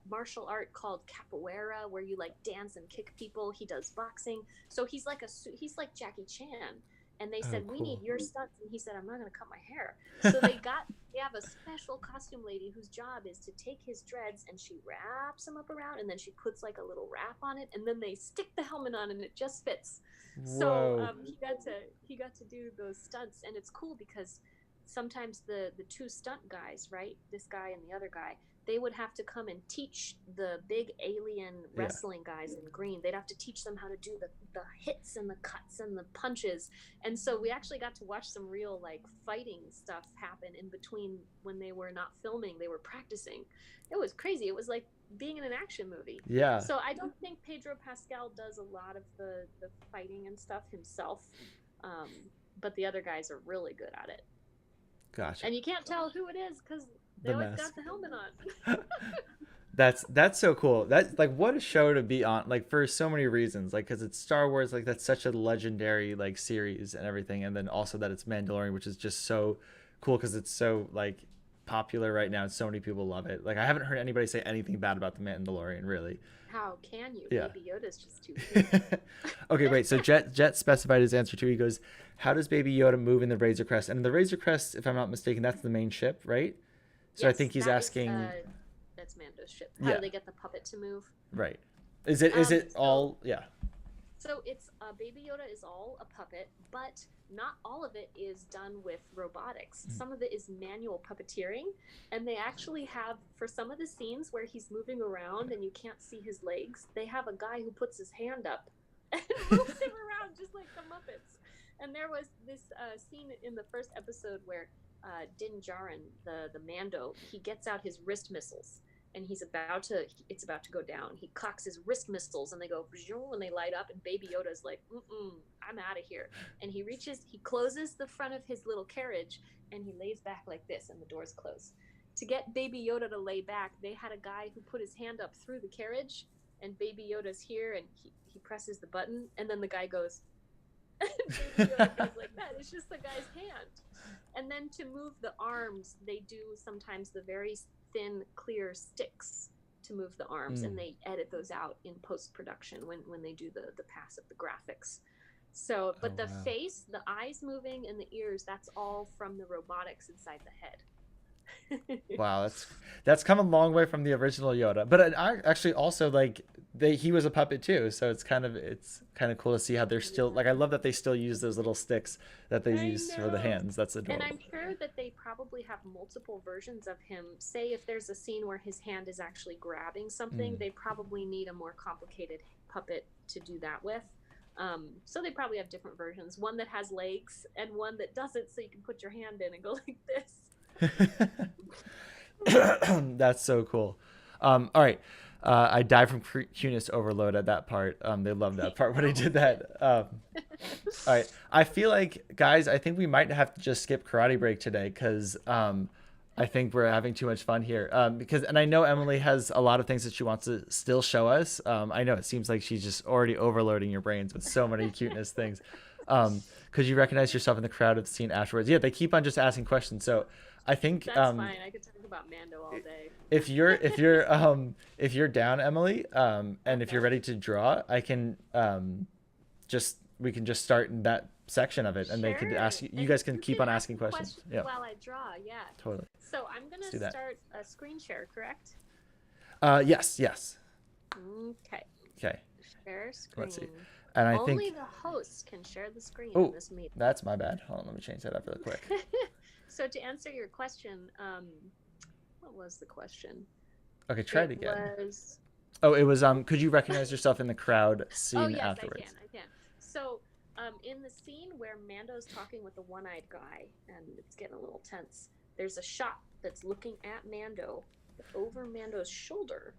martial art called capoeira, where you like dance and kick people. He does boxing. So he's like Jackie Chan. And they said, we need your stunts. And he said, I'm not going to cut my hair. So they have a special costume lady whose job is to take his dreads, and she wraps them up around, and then she puts like a little wrap on it, and then they stick the helmet on, and it just fits. Whoa. So he got to do those stunts, and it's cool because sometimes the two stunt guys, right, this guy and the other guy, they would have to come and teach the big alien wrestling guys in green. They'd have to teach them how to do the hits and the cuts and the punches. And so we actually got to watch some real like fighting stuff happen in between when they were not filming. They were practicing. It was crazy. It was like being in an action movie. Yeah. So I don't think Pedro Pascal does a lot of the fighting and stuff himself. But the other guys are really good at it. Gotcha. And you can't tell who it is because they always got the helmet on. That's so cool. That's like, what a show to be on, like for so many reasons, like because it's Star Wars, like that's such a legendary like series and everything, and then also that it's Mandalorian, which is just so cool because it's so like popular right now, and so many people love it. Like I haven't heard anybody say anything bad about the Mandalorian, really. How can you? Yeah. Baby Yoda's just too cute. Okay, wait. So Jet specified his answer too. He goes, "How does Baby Yoda move in the Razor Crest?" And the Razor Crest, if I'm not mistaken, that's the main ship, right? So I Yes, think he's that is, asking. that's Mando's ship. How Yeah. do they get the puppet to move? Right. Is it So all? Yeah. So it's Baby Yoda is all a puppet, but not all of it is done with robotics. Some of it is manual puppeteering, and they actually have, for some of the scenes where he's moving around and you can't see his legs, they have a guy who puts his hand up and moves him around just like the Muppets. And there was this scene in the first episode where Din Djarin, the Mando, he gets out his wrist missiles and it's about to go down. He cocks his wrist missiles and they go and they light up, and Baby Yoda's like, I'm out of here. And he closes the front of his little carriage and he lays back like this and the doors close. To get Baby Yoda to lay back, they had a guy who put his hand up through the carriage, and Baby Yoda's here and he presses the button and then the guy goes, Baby Yoda goes like that. It's just the guy's hand. And then to move the arms, they do sometimes the very thin, clear sticks to move the arms, and they edit those out in post-production when they do the pass of the graphics. So, but the face, the eyes moving, and the ears, that's all from the robotics inside the head. Wow, that's come a long way from the original Yoda. But I actually also like he was a puppet too, so it's kind of cool to see how they're still like. I love that they still use those little sticks that they use for the hands. That's adorable. And I'm sure that they probably have multiple versions of him. Say if there's a scene where his hand is actually grabbing something, they probably need a more complicated puppet to do that with. So they probably have different versions. One that has legs and one that doesn't, so you can put your hand in and go like this. That's so cool. All right. I died from cuteness overload at that part. They loved that part when I did that. All right. I feel like, guys, I think we might have to just skip karate break today because I think we're having too much fun here. And I know Emily has a lot of things that she wants to still show us. I know it seems like she's just already overloading your brains with so many cuteness things. Could you recognize yourself in the crowd of the scene afterwards? Yeah, they keep on just asking questions. So I think that's fine. I could talk about Mando all day. If you're down, Emily, and if you're ready to draw, I can we can just start in that section of it, and they can ask you. You guys can keep on asking questions. Yeah. While I draw, yeah. Totally. So I'm gonna start a screen share, correct? Yes. Okay. Okay. Share screen. Let's see. And I Only think the host can share the screen oh, in this meeting. That's my bad. Hold on, let me change that up really quick. So to answer your question, what was the question? Okay, try it again. It was could you recognize yourself in the crowd scene afterwards? I can. So in the scene where Mando's talking with the one-eyed guy and it's getting a little tense, there's a shot that's looking at Mando. Over Mando's shoulder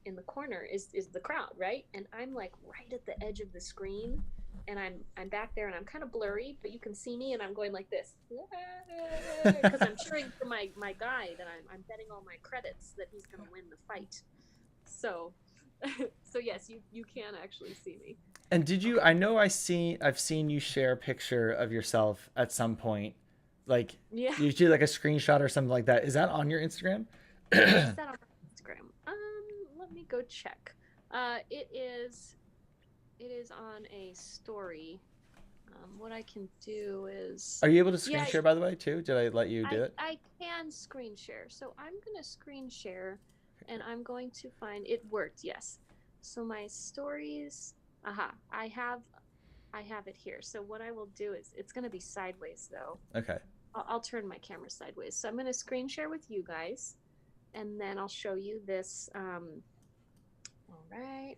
in the corner is the crowd, right? And I'm like right at the edge of the screen, and I'm back there and I'm kind of blurry, but you can see me, and I'm going like this because I'm cheering for my guy that I'm betting all my credits that he's going to win the fight. So yes, you can actually see me. And did you? I know I've seen you share a picture of yourself at some point, like you do like a screenshot or something like that. Is that on your Instagram? Is that on my Instagram? Let me go check. It is on a story. What I can do is. Are you able to screen share, by the way, too? Did I let you do it? I can screen share. So I'm gonna screen share, and I'm going to find it worked. Yes. So my stories. I have it here. So what I will do is it's gonna be sideways though. Okay. I'll turn my camera sideways. So I'm gonna screen share with you guys, and then I'll show you this. All right.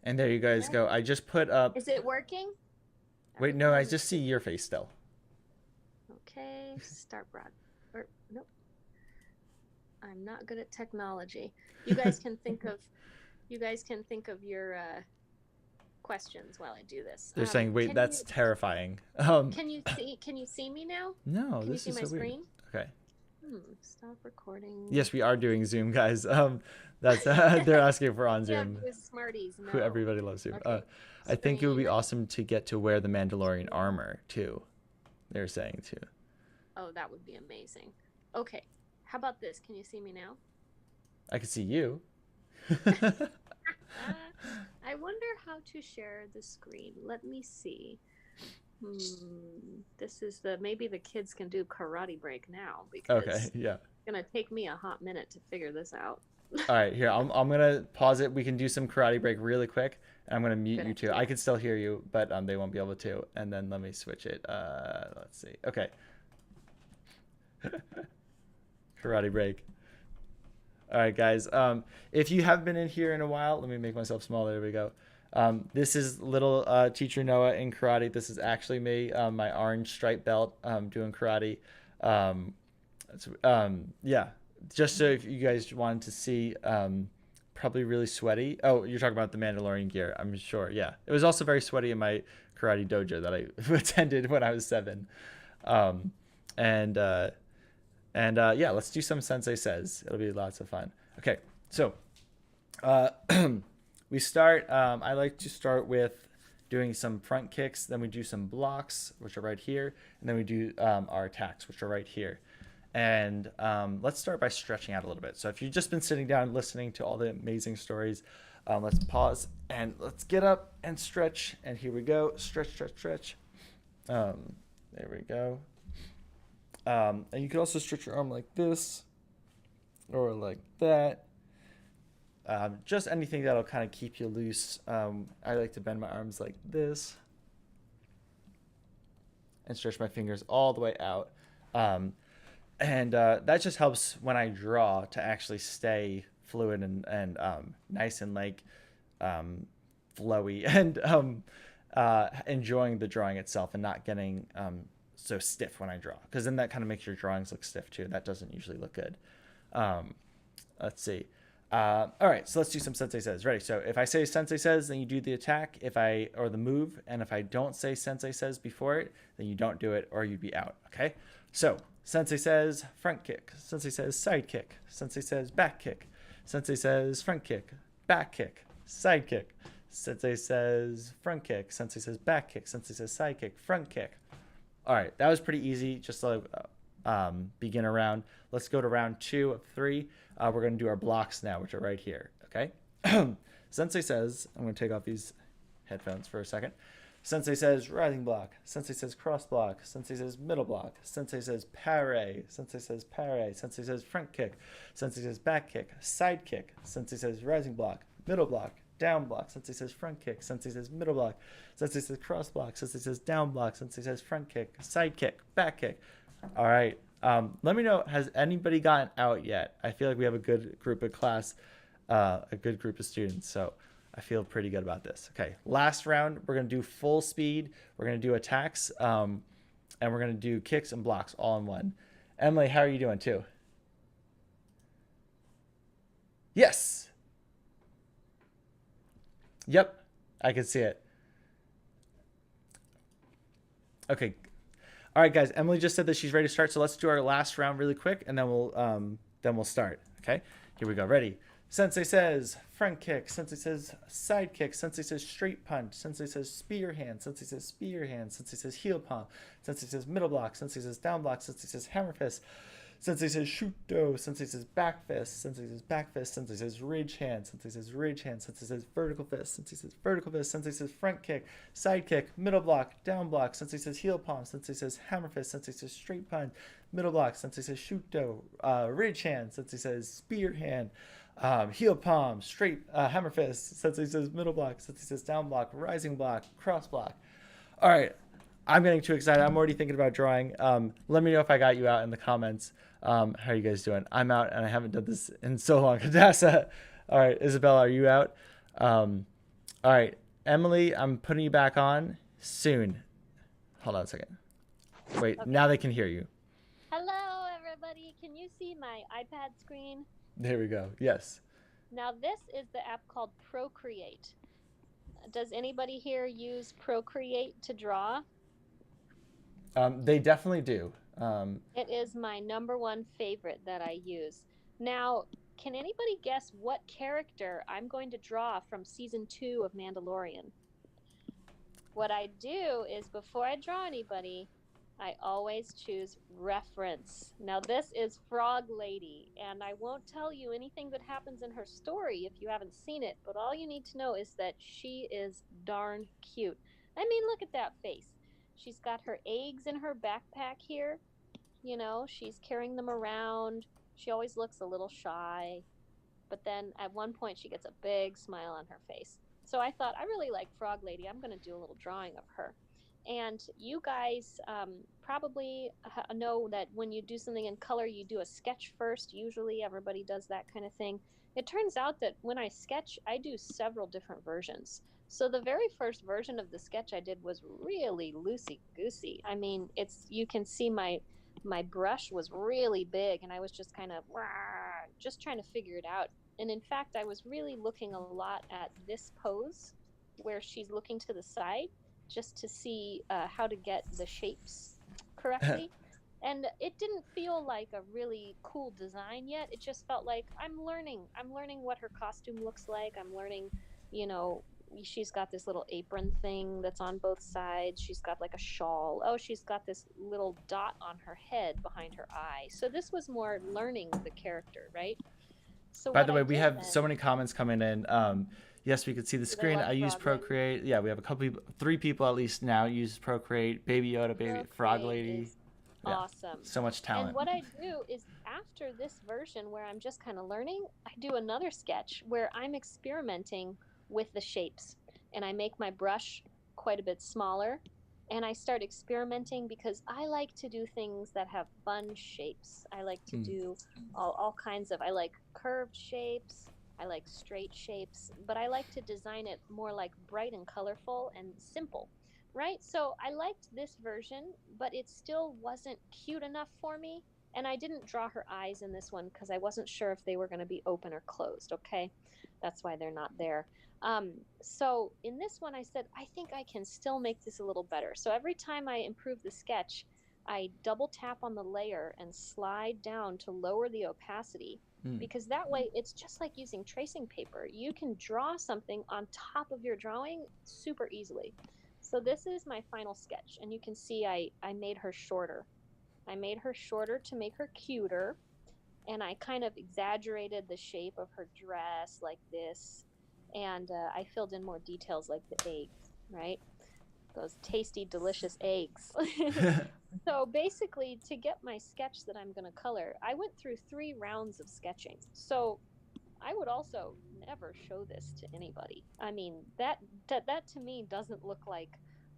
And there you guys go. I just put up. Is it working? Wait, no, I just see your face still. Okay, start broad. Or nope. I'm not good at technology. You guys can think of your questions while I do this. They're saying, "Wait, that's terrifying." Can you see me now? No, can this you see is my so weird. screen? Okay. Stop recording. Yes, we are doing Zoom, guys. That's they're asking for on Zoom. Yeah, Smarties. No. Who everybody loves Zoom. Okay. I think it would be awesome to get to wear the Mandalorian armor too. They're saying too. Oh, that would be amazing. Okay, How about this? Can you see me now? I can see you. I wonder how to share the screen. Let me see. This is maybe the kids can do karate break now Okay, because yeah. it's gonna take me a hot minute to figure this out. All right, here. I'm gonna pause it. We can do some karate break really quick. And I'm gonna mute Good you too. I idea. can still hear you, but they won't be able to. And then let me switch it. Let's see. Okay. Karate break. All right, guys. If you have been in here in a while, let me make myself smaller. There we go. This is little teacher Noah in karate. This is actually me, my orange stripe belt, doing karate. Um, yeah, just so if you guys wanted to see, probably really sweaty. Oh, you're talking about the Mandalorian gear, I'm sure. Yeah, it was also very sweaty in my karate dojo that I attended when I was 7. Um, and yeah, let's do some Sensei Says. It'll be lots of fun. Okay, so uh, we start. I like to start with doing some front kicks. Then we do some blocks, which are right here, and then we do our attacks, which are right here. And let's start by stretching out a little bit. So if you've just been sitting down listening to all the amazing stories, let's pause and let's get up and stretch. And here we go. Stretch, stretch, stretch. There we go. And you can also stretch your arm like this or like that. Just anything that'll kind of keep you loose. I like to bend my arms like this and stretch my fingers all the way out. And that just helps when I draw to actually stay fluid and nice and like flowy and enjoying the drawing itself and not getting so stiff when I draw, because then that kind of makes your drawings look stiff too. That doesn't usually look good. Let's see. All right, so let's do some Sensei Says. Ready? So if I say Sensei Says, then you do the attack or the move, and if I don't say Sensei Says before it, then you don't do it or you'd be out. Okay? So Sensei says front kick. Sensei says side kick. Sensei says back kick. Sensei says front kick, back kick, side kick. Sensei says front kick. Sensei says back kick. Sensei says side kick, front kick. All right, that was pretty easy. Just like beginner round. Let's go to round 2 of 3. We're going to do our blocks now, which are right here. Okay. Sensei says, I'm going to take off these headphones for a second. Sensei says rising block. Sensei says cross block. Sensei says middle block. Sensei says parry. Sensei says parry. Sensei says front kick. Sensei says back kick. Side kick. Sensei says rising block. Middle block. Down block. Sensei says front kick. Sensei says middle block. Sensei says cross block. Sensei says down block. Sensei says front kick. Side kick. Back kick. All right. Let me know, has anybody gotten out yet? I feel like we have a good group of class, a good group of students. So I feel pretty good about this. Okay, last round, we're going to do full speed. We're going to do attacks, and we're going to do kicks and blocks all in one. Emily, how are you doing too? Yes. Yep, I can see it. Okay. All right, guys. Emily just said that she's ready to start, so let's do our last round really quick, and then we'll start. Okay, here we go. Ready? Sensei says front kick. Sensei says side kick. Sensei says straight punch. Sensei says spear hand. Sensei says spear hand. Sensei says heel palm. Sensei says middle block. Sensei says down block. Sensei says hammer fist. Sensei says shuto. Sensei says back fist. Sensei says back fist. Sensei says ridge hand. Sensei says ridge hand. Sensei says vertical fist. Sensei says vertical fist. Sensei says front kick, side kick, middle block, down block. Sensei says heel palm. Sensei says hammer fist. Sensei says straight punch, middle block. Sensei says shuto, ridge hand. Sensei says spear hand, heel palm, straight hammer fist. Sensei says middle block. Sensei says down block, rising block, cross block. All right. I'm getting too excited. I'm already thinking about drawing. Let me know if I got you out in the comments. How are you guys doing? I'm out, and I haven't done this in so long. Hadassah. All right, Isabella, are you out? All right, Emily, I'm putting you back on soon. Hold on a second. Wait, okay. Now they can hear you. Hello, everybody. Can you see my iPad screen? There we go. Yes. Now, this is the app called Procreate. Does anybody here use Procreate to draw? They definitely do. It is my #1 favorite that I use. Now, can anybody guess what character I'm going to draw from season 2 of Mandalorian? What I do is, before I draw anybody, I always choose reference. Now, this is Frog Lady, and I won't tell you anything that happens in her story if you haven't seen it, but all you need to know is that she is darn cute. I mean, look at that face. She's got her eggs in her backpack here. You know, she's carrying them around. She always looks a little shy, but then at one point she gets a big smile on her face. So I thought, I really like Frog Lady. I'm going to do a little drawing of her. And you guys probably know that when you do something in color, you do a sketch first. Usually, everybody does that kind of thing. It turns out that when I sketch, I do several different versions. So the very first version of the sketch I did was really loosey goosey. I mean, it's you can see my brush was really big, and I was just kind of just trying to figure it out. And in fact, I was really looking a lot at this pose where she's looking to the side just to see how to get the shapes correctly. And it didn't feel like a really cool design yet. It just felt like I'm learning. I'm learning what her costume looks like. I'm learning, you know, she's got this little apron thing that's on both sides. She's got like a shawl. Oh, she's got this little dot on her head behind her eye. So this was more learning the character, right? So By what the I way, we did have then, so many comments coming in. Yes, we can see the do they screen. love I use Frog Lady? Procreate. Yeah, we have a couple, three people at least now use Procreate. Baby Yoda, Baby Frog Procreate Lady. is Yeah, awesome. so much And talent. what I do is after this version where I'm just kind of learning, I do another sketch where I'm experimenting with the shapes. And I make my brush quite a bit smaller. And I start experimenting because I like to do things that have fun shapes. I like to Mm. do all kinds of, I like curved shapes. I like straight shapes, but I like to design it more like bright and colorful and simple, right? So I liked this version, but it still wasn't cute enough for me. And I didn't draw her eyes in this one because I wasn't sure if they were going to be open or closed. Okay. That's why they're not there. So in this one, I said, I think I can still make this a little better. So every time I improve the sketch, I double tap on the layer and slide down to lower the opacity, Mm. because that way it's just like using tracing paper. You can draw something on top of your drawing super easily. So this is my final sketch, and you can see I made her shorter. I made her shorter to make her cuter, and I kind of exaggerated the shape of her dress like this, and I filled in more details like the eggs, right? Those tasty, delicious eggs. So basically, to get my sketch that I'm going to color, I went through 3 rounds of sketching. So I would also never show this to anybody. I mean, that to me doesn't look like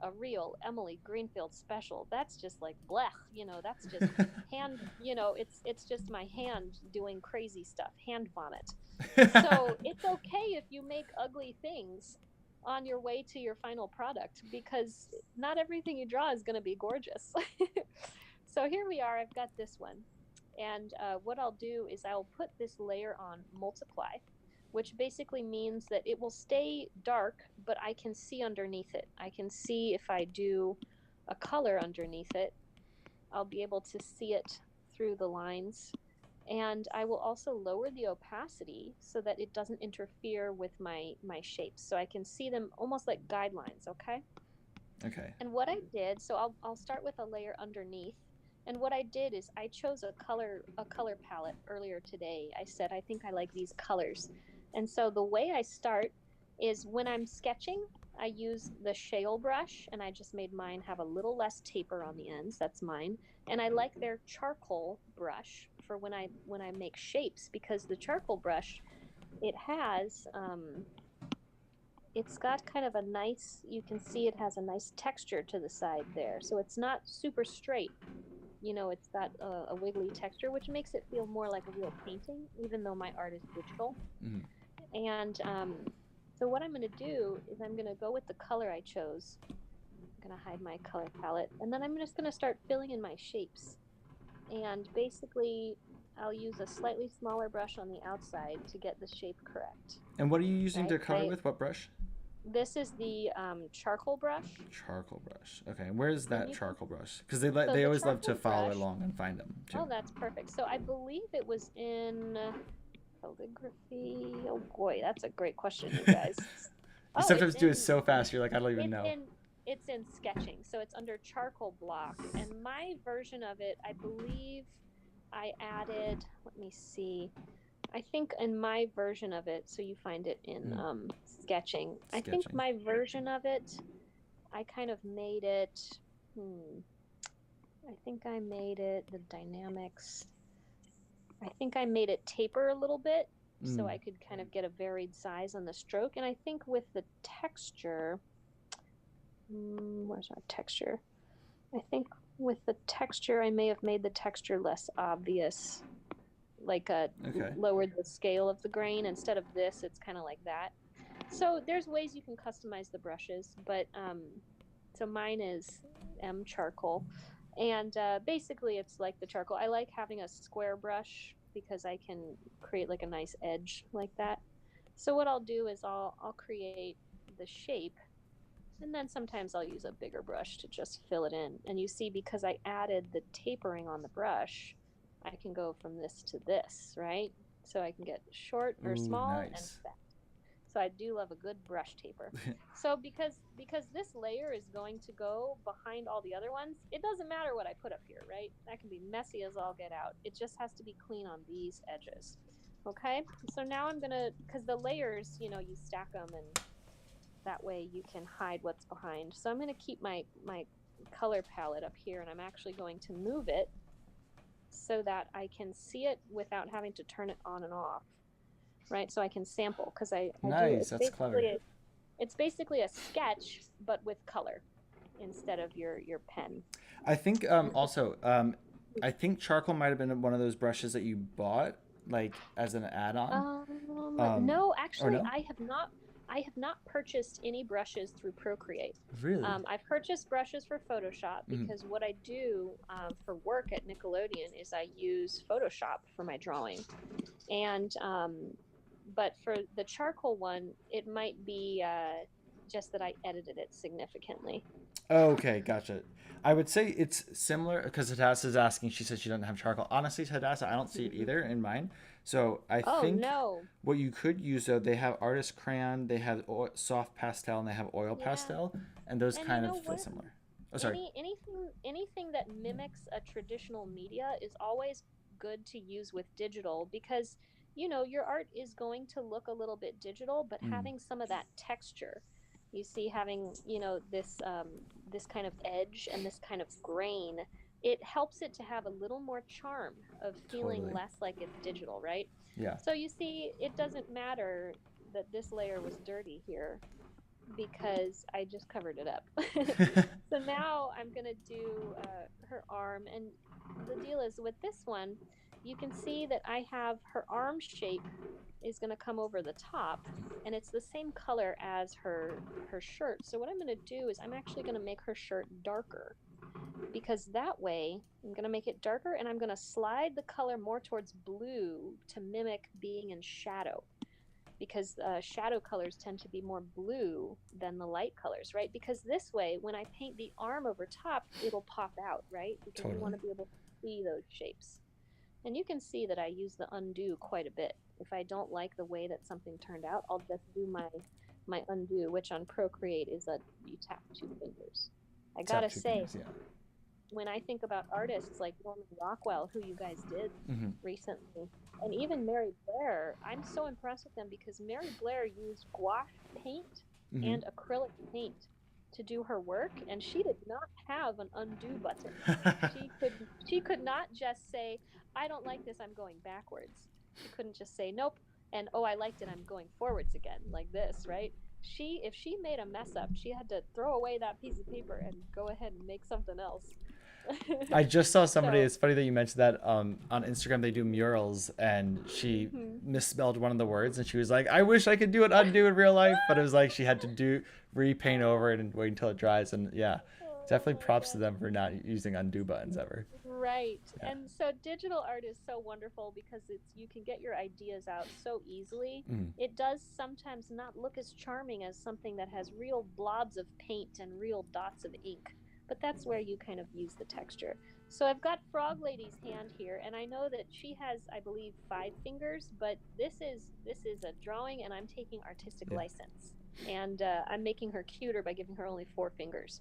a real Emily Greenfield special. That's just like blech, you know, that's just hand, you know, it's just my hand doing crazy stuff, hand vomit. So, it's okay if you make ugly things on your way to your final product, because not everything you draw is going to be gorgeous. So here we are. I've got this one. And what I'll do is I'll put this layer on multiply, which basically means that it will stay dark, but I can see underneath it. I can see if I do a color underneath it, I'll be able to see it through the lines. And I will also lower the opacity so that it doesn't interfere with my shapes. So I can see them almost like guidelines, okay? Okay. And what I did, so I'll start with a layer underneath. And what I did is I chose a color palette earlier today. I said I think I like these colors. And so the way I start is when I'm sketching, I use the shale brush, and I just made mine have a little less taper on the ends. That's mine. And I like their charcoal brush for when I make shapes, because the charcoal brush, it has it's got kind of a nice, you can see it has a nice texture to the side there. So it's not super straight. You know, it's got a wiggly texture, which makes it feel more like a real painting, even though my art is digital. Mm. And so what I'm going to do is I'm going to go with the color I chose. I'm going to hide my color palette. And then I'm just going to start filling in my shapes. And basically, I'll use a slightly smaller brush on the outside to get the shape correct. And what are you using Right? to color with? What brush? This is the charcoal brush. Charcoal brush. Okay, and where's And that you can, charcoal brush? Because so they the always love to charcoal follow brush. along and find them too. Oh, that's perfect. So I believe it was in calligraphy. Oh boy, that's a great question, you guys. You Oh, sometimes do it so fast, you're like, I don't even it's know. in It's in sketching, so it's under charcoal block. And my version of it, I believe I added, let me see. I think in my version of it, so you find it in sketching. I think Sketching. my version of it, I kind of made it, I think I made it, the dynamics, I think I made it taper a little bit so I could kind of get a varied size on the stroke. And I think with the texture, where's our texture? I think with the texture, I may have made the texture less obvious, like lowered the scale of the grain. Instead of this, it's kind of like that. So there's ways you can customize the brushes, but so mine is M charcoal, and basically it's like the charcoal. I like having a square brush because I can create like a nice edge like that. So what I'll do is I'll create the shape, and then sometimes I'll use a bigger brush to just fill it in. And you see, because I added the tapering on the brush, I can go from this to this, right? So I can get short or Ooh, small and nice. fat. So I do love a good brush taper. So because this layer is going to go behind all the other ones, it doesn't matter what I put up here, right? That can be messy as all get out. It just has to be clean on these edges. Okay, so now I'm gonna, because the layers, you stack them, and that way you can hide what's behind. So I'm gonna keep my color palette up here, and I'm actually going to move it so that I can see it without having to turn it on and off, right? So I can sample, because I do, Nice. That's clever. it's basically a sketch but with color instead of your pen. I think also I think charcoal might have been one of those brushes that you bought like as an add-on. No, Or actually, no? I have not purchased any brushes through Procreate. Really? I've purchased brushes for Photoshop because what I do for work at Nickelodeon is I use Photoshop for my drawing, and but for the charcoal one, it might be just that I edited it significantly. Okay, gotcha. I would say it's similar because Hadassah is asking. She said she doesn't have charcoal. Honestly, Hadassah, I don't see it either in mine. So I Oh think no. what you could use though, they have artist crayon, they have soft pastel, and they have oil Yeah. pastel, and those And you kind of know feel what? similar. Oh, sorry. Anything that mimics a traditional media is always good to use with digital, because your art is going to look a little bit digital, but having some of that texture, you see, having this kind of edge and this kind of grain, it helps it to have a little more charm of feeling Totally. less like it's digital, right? Yeah. So you see, it doesn't matter that this layer was dirty here because I just covered it up. So now I'm going to do her arm. And the deal is with this one, you can see that I have her arm shape is going to come over the top, and it's the same color as her shirt. So what I'm going to do is I'm actually going to make her shirt darker, because that way I'm going to make it darker, and I'm going to slide the color more towards blue to mimic being in shadow, because shadow colors tend to be more blue than the light colors, right? Because this way, when I paint the arm over top, it'll pop out, right? Because you want Totally. to be able to see those shapes. And you can see that I use the undo quite a bit. If I don't like the way that something turned out, I'll just do my undo, which on Procreate is that you tap 2 fingers. I Tap gotta two say, fingers. Yeah. when I think about artists like Norman Rockwell, who you guys did recently, and even Mary Blair, I'm so impressed with them because Mary Blair used gouache paint and acrylic paint to do her work, and she did not have an undo button. She could not just say, "I don't like this, I'm going backwards." She couldn't just say, "Nope," and "Oh, I liked it, I'm going forwards again," like this, right? If she made a mess up, she had to throw away that piece of paper and go ahead and make something else. I just saw somebody. So, It's funny that you mentioned that. On Instagram, they do murals, and she mhm. misspelled one of the words, and she was like, "I wish I could do an undo in real life," but it was like she had to do repaint over it and wait until it dries. And yeah, Oh definitely my props to God. them for not using undo buttons ever. Right. Yeah. And so digital art is so wonderful because you can get your ideas out so easily. It does sometimes not look as charming as something that has real blobs of paint and real dots of ink, but that's where you kind of use the texture. So I've got Frog Lady's hand here, and I know that she has, I believe, 5 fingers, but this is a drawing, and I'm taking artistic Yeah. license. And I'm making her cuter by giving her only 4 fingers.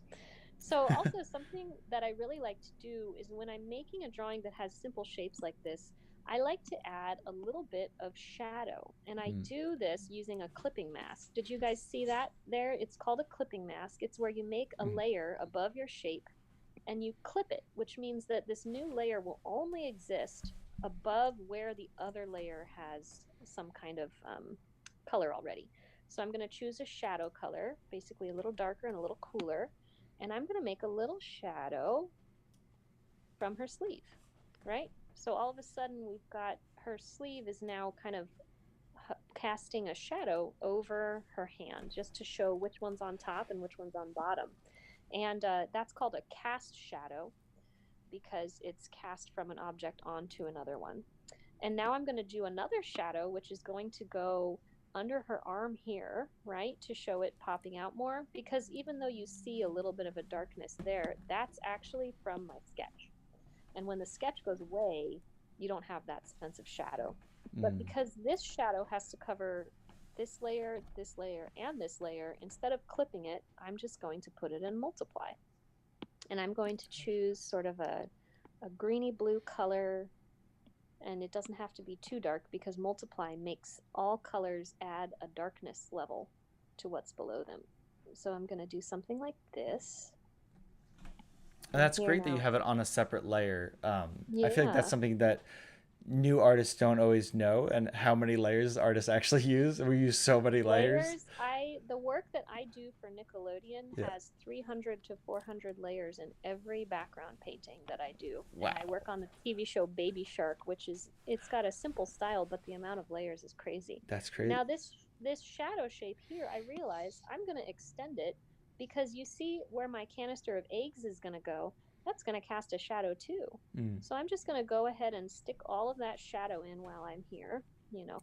So also something that I really like to do is when I'm making a drawing that has simple shapes like this, I like to add a little bit of shadow. And I Mm. do this using a clipping mask. Did you guys see that there? It's called a clipping mask. It's where you make a Mm. layer above your shape and you clip it, which means that this new layer will only exist above where the other layer has some kind of color already. So I'm going to choose a shadow color, basically a little darker and a little cooler, and I'm going to make a little shadow from her sleeve, right? So all of a sudden we've got her sleeve is now kind of casting a shadow over her hand just to show which one's on top and which one's on bottom. And that's called a cast shadow because it's cast from an object onto another one. And now I'm going to do another shadow, which is going to go under her arm here, right, to show it popping out more. Because even though you see a little bit of a darkness there, that's actually from my sketch. And when the sketch goes away, you don't have that sense of shadow. But Mm. because this shadow has to cover this layer, and this layer, instead of clipping it, I'm just going to put it in multiply. And I'm going to choose sort of a greeny blue color, and it doesn't have to be too dark because multiply makes all colors add a darkness level to what's below them. So I'm going to do something like this. And And that's here great that you now, have it on a separate layer. I feel like that's yeah, something that new artists don't always know, and how many layers artists actually use. We use so many layers. layers. The work that I do for Nickelodeon Yeah. has 300 to 400 layers in every background painting that I do. And I Wow. work on the TV show Baby Shark, which is it's got a simple style, but the amount of layers is crazy. That's crazy. Now this shadow shape here, I realize I'm going to extend it because you see where my canister of eggs is going to go. That's going to cast a shadow too. Mm. So I'm just going to go ahead and stick all of that shadow in while I'm here.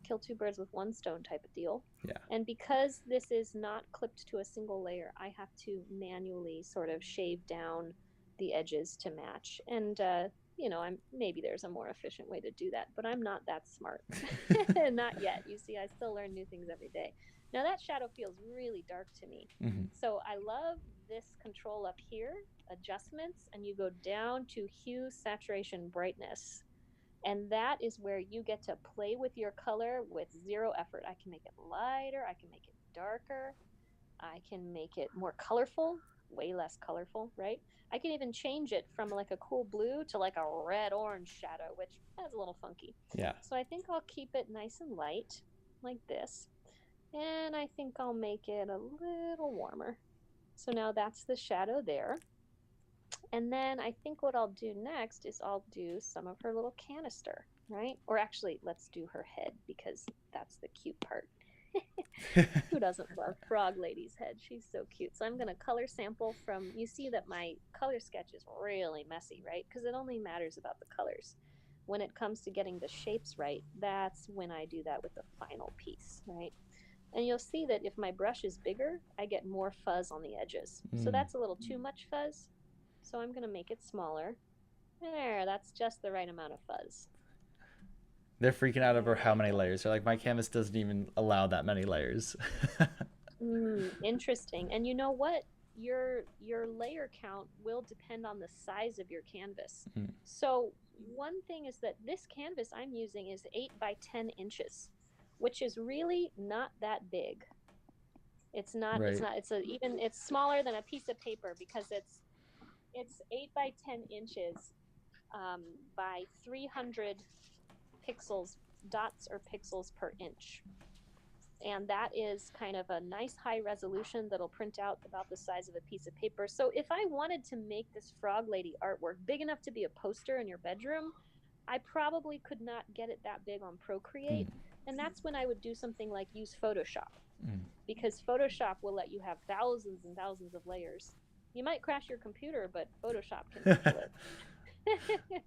Kill two birds with one stone type of deal. Yeah. And because this is not clipped to a single layer, I have to manually sort of shave down the edges to match. And maybe there's a more efficient way to do that, but I'm not that smart. Not yet. You see, I still learn new things every day. Now that shadow feels really dark to me. Mm-hmm. So I love this control up here, adjustments, and you go down to hue, saturation, brightness. And that is where you get to play with your color with zero effort. I can make it lighter, I can make it darker, I can make it more colorful, way less colorful, right? I can even change it from like a cool blue to like a red orange shadow, which that's a little funky. Yeah. So I think I'll keep it nice and light, like this. And I think I'll make it a little warmer. So now that's the shadow there. And then I think what I'll do next is I'll do some of her little canister, right? Or actually, let's do her head because that's the cute part. Who doesn't love Frog Lady's head? She's so cute. So I'm going to color sample from, you see that my color sketch is really messy, right? Because it only matters about the colors. When it comes to getting the shapes right, that's when I do that with the final piece, right? And you'll see that if my brush is bigger, I get more fuzz on the edges. So Mm. that's a little too much fuzz. So I'm going to make it smaller. There, that's just the right amount of fuzz. They're freaking out over There how we many go. layers. They're like, my canvas doesn't even allow that many layers. Interesting. And you know what? Your layer count will depend on the size of your canvas. Mm. So one thing is that this canvas I'm using is 8 by 10 inches, which is really not that big. It's not. It's Right. not. It's smaller than a piece of paper because it's 8 by 10 inches by 300 pixels, dots or pixels per inch. And that is kind of a nice high resolution that'll print out about the size of a piece of paper. So if I wanted to make this frog lady artwork big enough to be a poster in your bedroom, I probably could not get it that big on Procreate. Mm. And that's when I would do something like use Photoshop, Mm. because Photoshop will let you have thousands and thousands of layers. You might crash your computer, but Photoshop can handle it.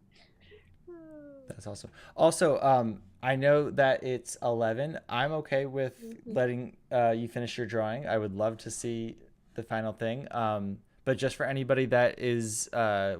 That's awesome. Also, I know that it's 11. I'm okay with Mm-hmm. letting you finish your drawing. I would love to see the final thing. But just for anybody that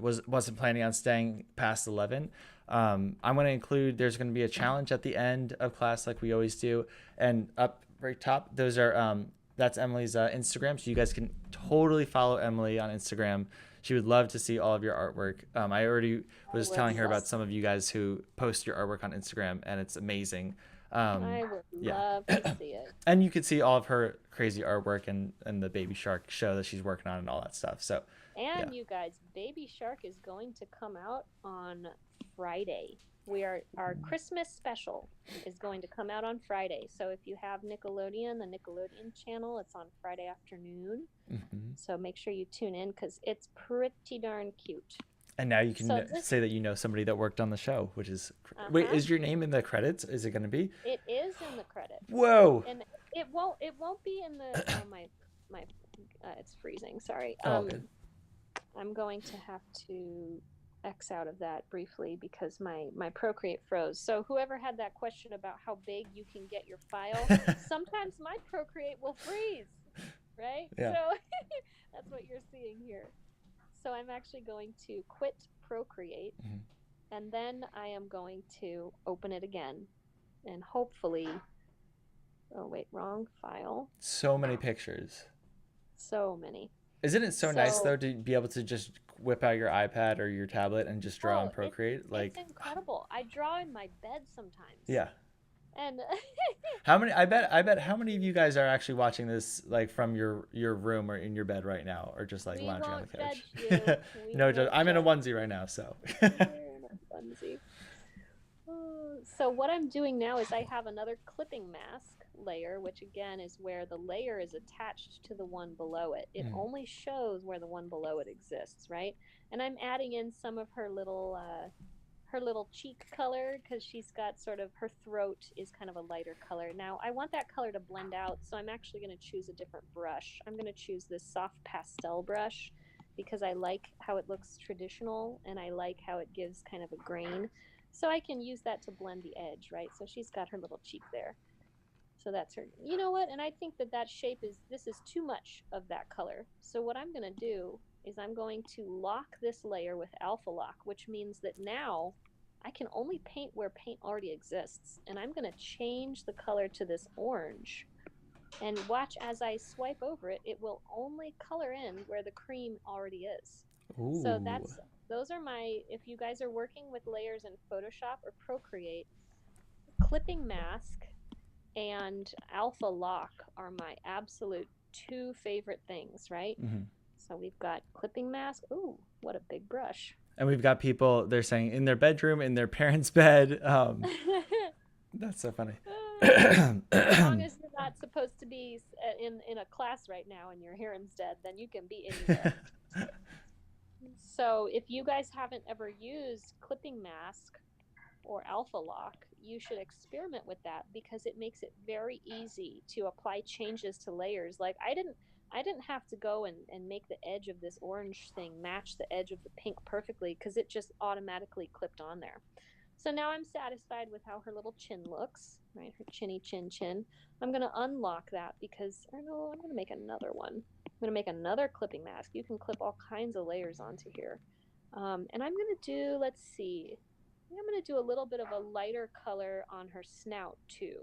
wasn't planning on staying past 11, I'm going to include. There's going to be a challenge at the end of class, like we always do, and up right top, those are That's Emily's Instagram, so you guys can totally follow Emily on Instagram. She would love to see all of your artwork. I already I was would telling her love about some of you guys who post your artwork on Instagram, and it's amazing. I would Yeah. love to see it. And you could see all of her crazy artwork and the Baby Shark show that she's working on and all that stuff. So, yeah. And you guys, Baby Shark is going to come out on Friday. We are Our Christmas special is going to come out on Friday. So if you have Nickelodeon, the Nickelodeon channel, it's on Friday afternoon. Hmm. So make sure you tune in because it's pretty darn cute. And now you So can this, say that you know somebody that worked on the show, which is wait, uh-huh, is your name in the credits? Is it going to be? it is in the credits, Whoa. and it won't be in the my it's freezing. Sorry. Oh, good. I'm going to have to X out of that briefly because my Procreate froze. So whoever had that question about how big you can get your file, sometimes my Procreate will freeze, right? Yeah. So that's what you're seeing here. So I'm actually going to quit Procreate, Mhm. and then I am going to open it again and hopefully, oh wait, wrong file. So many pictures. So many. Isn't it so nice So though to be able to just whip out your iPad or your tablet and just draw oh, and Procreate? it's Like, incredible. I draw in my bed sometimes. yeah. And How many? I bet. How many of you guys are actually watching this like from your room or in your bed right now, or just like we lounging on won't the judge couch? you. We No, won't I'm in a judge. onesie right now, so. You're in a onesie. So what I'm doing now is I have another clipping mask layer, which again is where the layer is attached to the one below it. It Mm. only shows where the one below it exists, right? And I'm adding in some of her little cheek color because she's got sort of her throat is kind of a lighter color. Now I want that color to blend out, so I'm actually going to choose a different brush. I'm going to choose this soft pastel brush because I like how it looks traditional and I like how it gives kind of a grain. So I can use that to blend the edge, right? So she's got her little cheek there. So that's her. You know what? And I think that shape this is too much of that color. So what I'm going to do is I'm going to lock this layer with alpha lock, which means that now I can only paint where paint already exists. And I'm going to change the color to this orange. And watch as I swipe over it, it will only color in where the cream already is. So Ooh. those are my, if you guys are working with layers in Photoshop or Procreate, clipping mask and alpha lock are my absolute two favorite things, right? Hmm. So we've got clipping mask. Ooh, what a big brush. And we've got people. They're saying in their bedroom, in their parents' bed. That's so funny. As long as you're not supposed to be in a class right now and your hearing's dead, then you can be anywhere. So if you guys haven't ever used clipping mask or alpha lock, you should experiment with that because it makes it very easy to apply changes to layers. Like I didn't have to go and make the edge of this orange thing match the edge of the pink perfectly because it just automatically clipped on there. So now I'm satisfied with how her little chin looks, right? Her chinny chin chin. I'm going to unlock that because, or no, I'm going to make another one. I'm going to make another clipping mask. You can clip all kinds of layers onto here. And I'm going to do, let's see, I'm going to do a little bit of a lighter color on her snout too.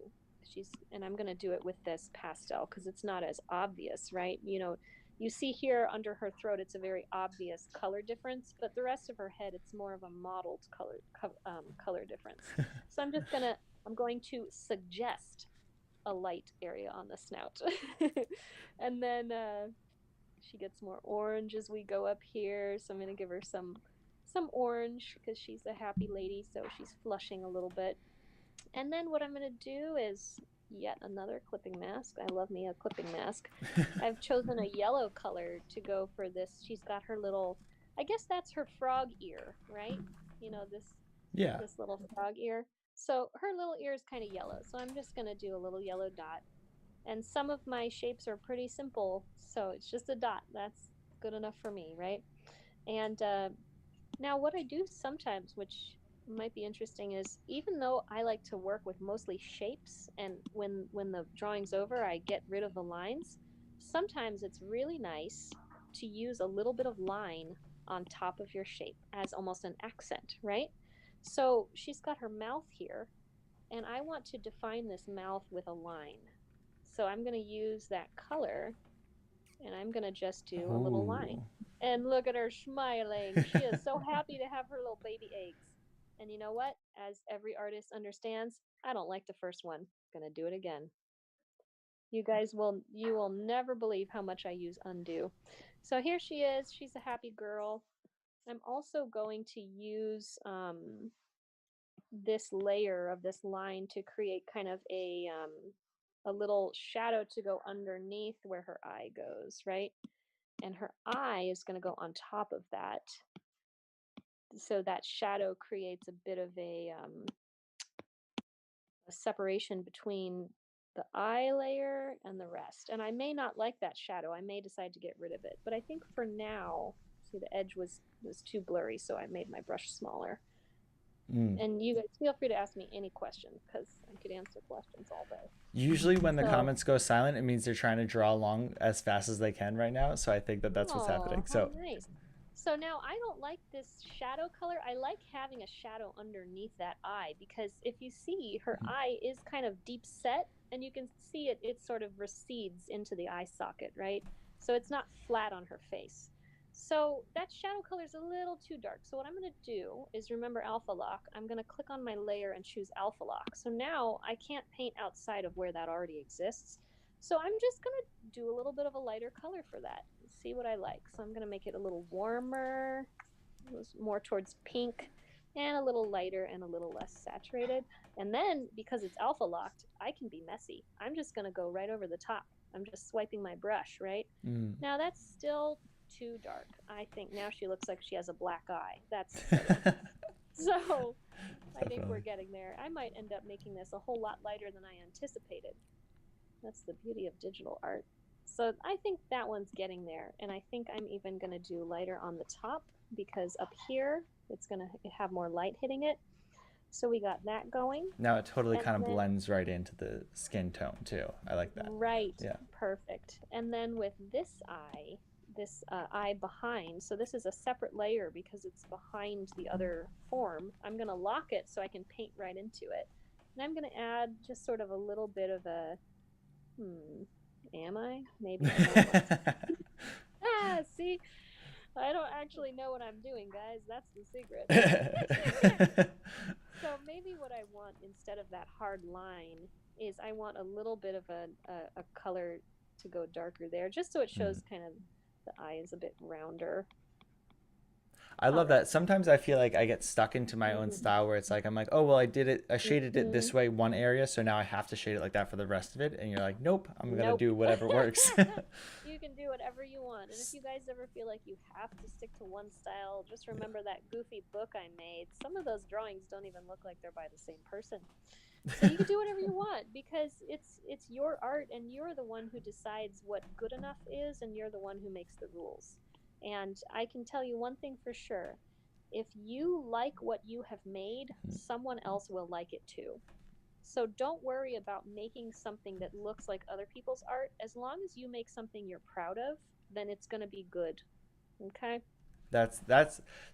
And I'm going to do it with this pastel because it's not as obvious, right? You know, you see here under her throat, it's a very obvious color difference, but the rest of her head, it's more of a modeled color difference. So I'm going to suggest a light area on the snout. And then she gets more orange as we go up here. So I'm going to give her some orange because she's a happy lady, so she's flushing a little bit. And then what I'm going to do is yet another clipping mask. I love me a clipping mask. I've chosen a yellow color to go for this. She's got her little, I guess that's her frog ear, right? You know, Yeah. this little frog ear. So her little ear is kind of yellow. So I'm just going to do a little yellow dot. And some of my shapes are pretty simple, so it's just a dot. That's good enough for me, right? And now, what I do sometimes, which might be interesting, is even though I like to work with mostly shapes, and when the drawing's over, I get rid of the lines. Sometimes it's really nice to use a little bit of line on top of your shape as almost an accent, right? So she's got her mouth here, and I want to define this mouth with a line. So I'm going to use that color and I'm going to just do a little line. Ooh. And look at her smiling. She is so happy to have her little baby eggs. And you know what? As every artist understands, I don't like the first one. Gonna do it again. You will never believe how much I use undo. So here she is. She's a happy girl. I'm also going to use this layer of this line to create kind of a little shadow to go underneath where her eye goes, right? And her eye is going to go on top of that. So that shadow creates a bit of a separation between the eye layer and the rest. And I may not like that shadow. I may decide to get rid of it. But I think for now, see, the edge was too blurry, so I made my brush smaller. Mm. And you guys feel free to ask me any questions because I could answer questions all day. Usually when the So, comments go silent, it means they're trying to draw along as fast as they can right now. So I think that that's what's happening. oh, how So nice. So now I don't like this shadow color. I like having a shadow underneath that eye because if you see, her eye is kind of deep set and you can see it sort of recedes into the eye socket, right? So it's not flat on her face. So that shadow color is a little too dark. So what I'm going to do is remember alpha lock. I'm going to click on my layer and choose alpha lock. So now I can't paint outside of where that already exists. So I'm just going to do a little bit of a lighter color for that. See what I like. So I'm going to make it a little warmer, more towards pink, and a little lighter and a little less saturated. And then because it's alpha locked, I can be messy. I'm just going to go right over the top. I'm just swiping my brush, right? mm. Now that's still too dark. I think now she looks like she has a black eye. That's silly. So I think we're getting there. I might end up making this a whole lot lighter than I anticipated. That's the beauty of digital art. So I think that one's getting there. And I think I'm even going to do lighter on the top because up here it's going to have more light hitting it. So we got that going. Now it totally And kind of then, blends right into the skin tone too. I like that. right, Yeah. perfect. And then with this eye behind, so this is a separate layer because it's behind the other form. I'm going to lock it so I can paint right into it. And I'm going to add just sort of a little bit of a am I? Maybe I don't. See, I don't actually know what I'm doing, guys. That's the secret. So maybe what I want instead of that hard line is I want a little bit of a color to go darker there, just so it shows kind of the eye is a bit rounder. I All love right. that. Sometimes I feel like I get stuck into my own style where it's like I'm like, oh well, I shaded it this way one area, so now I have to shade it like that for the rest of it. And you're like, nope, I'm gonna Nope. do whatever works. You can do whatever you want. And if you guys ever feel like you have to stick to one style, just remember that goofy book I made. Some of those drawings don't even look like they're by the same person. So you can do whatever you want because it's your art and you're the one who decides what good enough is and you're the one who makes the rules. And I can tell you one thing for sure. If you like what you have made, someone else will like it too. So don't worry about making something that looks like other people's art. As long as you make something you're proud of, then it's going to be good. Okay? That's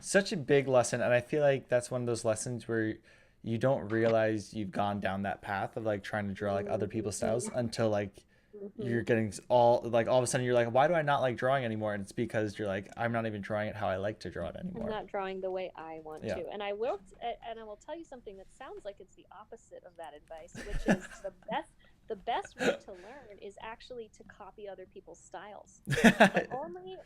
such a big lesson, and I feel like that's one of those lessons where you don't realize you've gone down that path of like trying to draw like other people's styles until like you're getting all of a sudden you're like, why do I not like drawing anymore? And it's because you're like, I'm not even drawing it how I like to draw it I'm anymore. not drawing the way I want Yeah. to. And I will tell you something that sounds like it's the opposite of that advice, which is the best way to learn is actually to copy other people's styles. But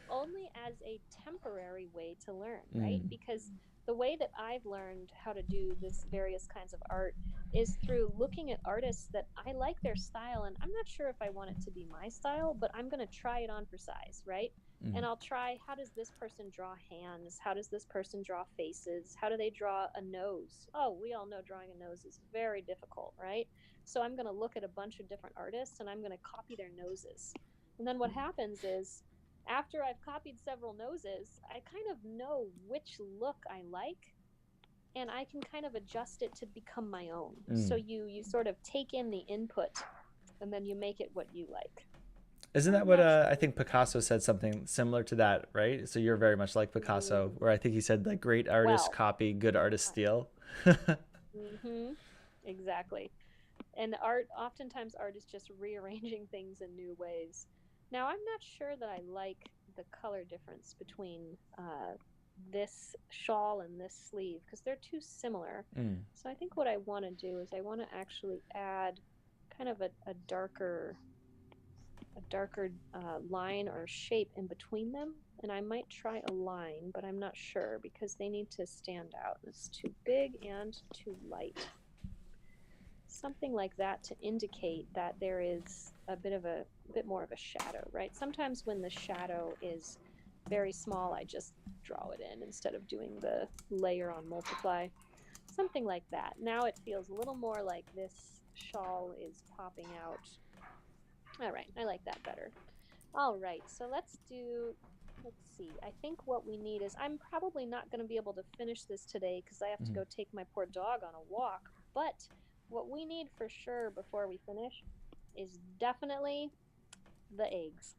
only as a temporary way to learn, right? Because the way that I've learned how to do this various kinds of art is through looking at artists that I like their style and I'm not sure if I want it to be my style, but I'm going to try it on for size, right? And I'll try, how does this person draw hands? How does this person draw faces? How do they draw a nose? Oh, we all know drawing a nose is very difficult, right? So I'm going to look at a bunch of different artists and I'm going to copy their noses. And then what happens is after I've copied several noses, I kind of know which look I like and I can kind of adjust it to become my own. So you sort of take in the input and then you make it what you like. Isn't that what I think Picasso said something similar to that, right? So you're very much like Picasso, where I think he said like great artists Well, copy, good artists steal. exactly. And art, oftentimes, art is just rearranging things in new ways. Now, I'm not sure that I like the color difference between this shawl and this sleeve because they're too similar. Mm. So I think what I want to do is I want to actually add kind of a darker line or shape in between them. And I might try a line, but I'm not sure because they need to stand out. It's too big and too light. Something like that to indicate that there is a bit more of a shadow, right? Sometimes when the shadow is very small, I just draw it in instead of doing the layer on multiply. Something like that. Now it feels a little more like this shawl is popping out. All right, I like that better. All right, so let's see. I think what we need is I'm probably not going to be able to finish this today because I have to Mm. go take my poor dog on a walk. But what we need for sure before we finish is definitely the eggs.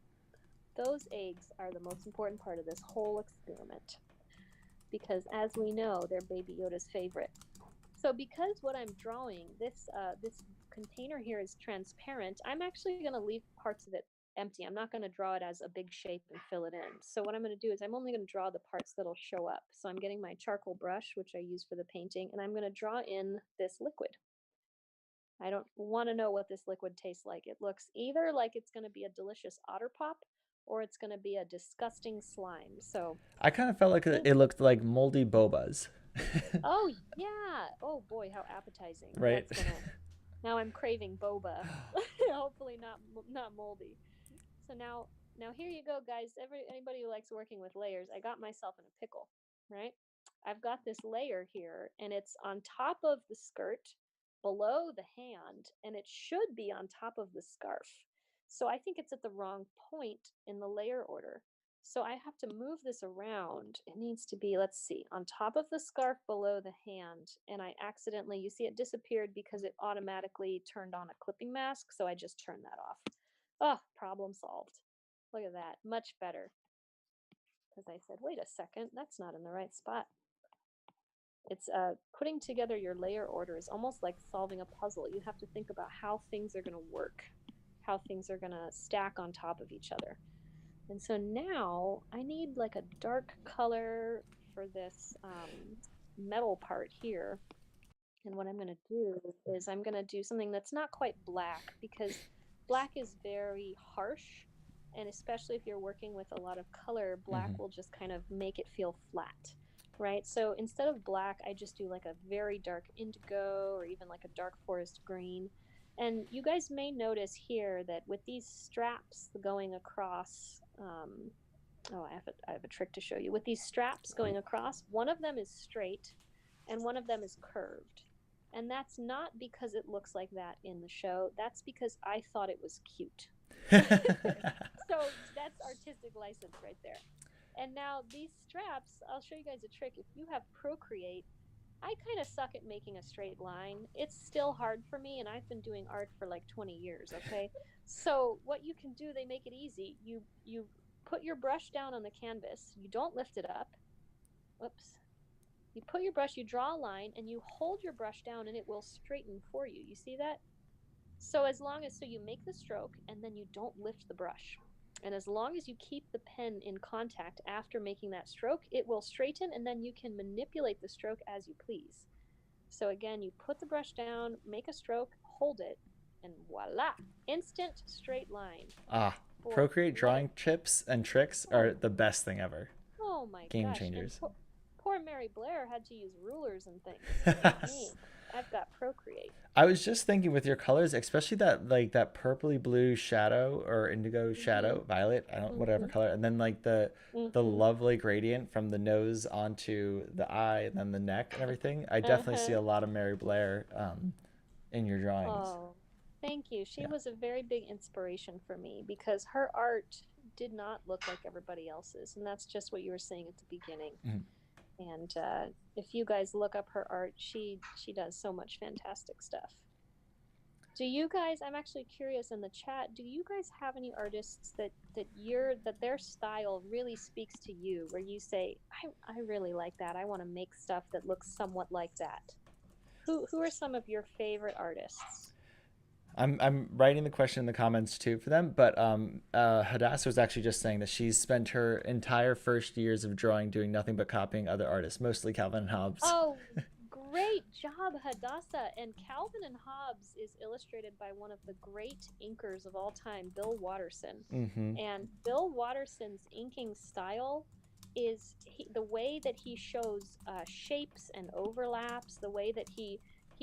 Those eggs are the most important part of this whole experiment because, as we know, they're Baby Yoda's favorite. So because what I'm drawing, this container here is transparent, I'm actually going to leave parts of it empty. I'm not going to draw it as a big shape and fill it in. So what I'm going to do is I'm only going to draw the parts that'll show up. So I'm getting my charcoal brush, which I use for the painting, and I'm going to draw in this liquid. I don't want to know what this liquid tastes like. It looks either like it's going to be a delicious otter pop or it's going to be a disgusting slime. So I kind of felt like in it looked like moldy bobas. Oh yeah. Oh boy, how appetizing. Right? That's gonna Now I'm craving boba. Hopefully not moldy. So now here you go, guys. Anybody who likes working with layers, I got myself in a pickle, right? I've got this layer here, and it's on top of the skirt, below the hand, and it should be on top of the scarf. So I think it's at the wrong point in the layer order. So I have to move this around. It needs to be, let's see, on top of the scarf below the hand. And I accidentally, you see, it disappeared because it automatically turned on a clipping mask. So I just turned that off. Oh, problem solved. Look at that. Much better. Because I said, wait a second, that's not in the right spot. It's putting together your layer order is almost like solving a puzzle. You have to think about how things are going to work, how things are going to stack on top of each other. And so now I need like a dark color for this metal part here. And what I'm going to do is I'm going to do something that's not quite black because black is very harsh. And especially if you're working with a lot of color, black Hmm. will just kind of make it feel flat, right? So instead of black, I just do like a very dark indigo or even like a dark forest green. And you guys may notice here that with these straps going across, oh, I have a trick to show you. With these straps going across, one of them is straight and one of them is curved. And that's not because it looks like that in the show. That's because I thought it was cute. So that's artistic license right there. And now these straps, I'll show you guys a trick. If you have Procreate, I kind of suck at making a straight line. It's still hard for me, and I've been doing art for like 20 years, okay? So what you can do, they make it easy. You put your brush down on the canvas. You don't lift it up. Whoops. You put your brush, you draw a line, and you hold your brush down, and it will straighten for you. You see that? So you make the stroke, and then you don't lift the brush. And as long as you keep the pen in contact after making that stroke, it will straighten, and then you can manipulate the stroke as you please. So again, you put the brush down, make a stroke, hold it, and voila, instant straight line. Ah, Boy, Procreate what a drawing tips and tricks are oh the best thing ever. oh my Game gosh! And changers. poor Mary Blair had to use rulers and things. Not me. I've got Procreate. I was just thinking with your colors, especially that like that purpley blue shadow or indigo Mhm. shadow, violet, I don't whatever Mhm. color, and then like the Mhm. lovely gradient from the nose onto the eye and then the neck and everything. I Uh definitely see huh. a lot of Mary Blair in your drawings. Oh, thank you. She Yeah. was a very big inspiration for me because her art did not look like everybody else's, and that's just what you were saying at the beginning. Mhm. And if you guys look up her art, she does so much fantastic stuff. Do you guys? I'm actually curious in the chat. Do you guys have any artists that their style really speaks to you, where you say, I really like that. I want to make stuff that looks somewhat like that. Who are some of your favorite artists? I'm writing the question in the comments too for them, but Hadassah was actually just saying that she's spent her entire first years of drawing doing nothing but copying other artists, mostly Calvin and Hobbes. Oh, great job, Hadassah. And Calvin and Hobbes is illustrated by one of the great inkers of all time, Bill Watterson. Mm-hmm. And Bill Watterson's inking style is the way that he shows shapes and overlaps, the way that he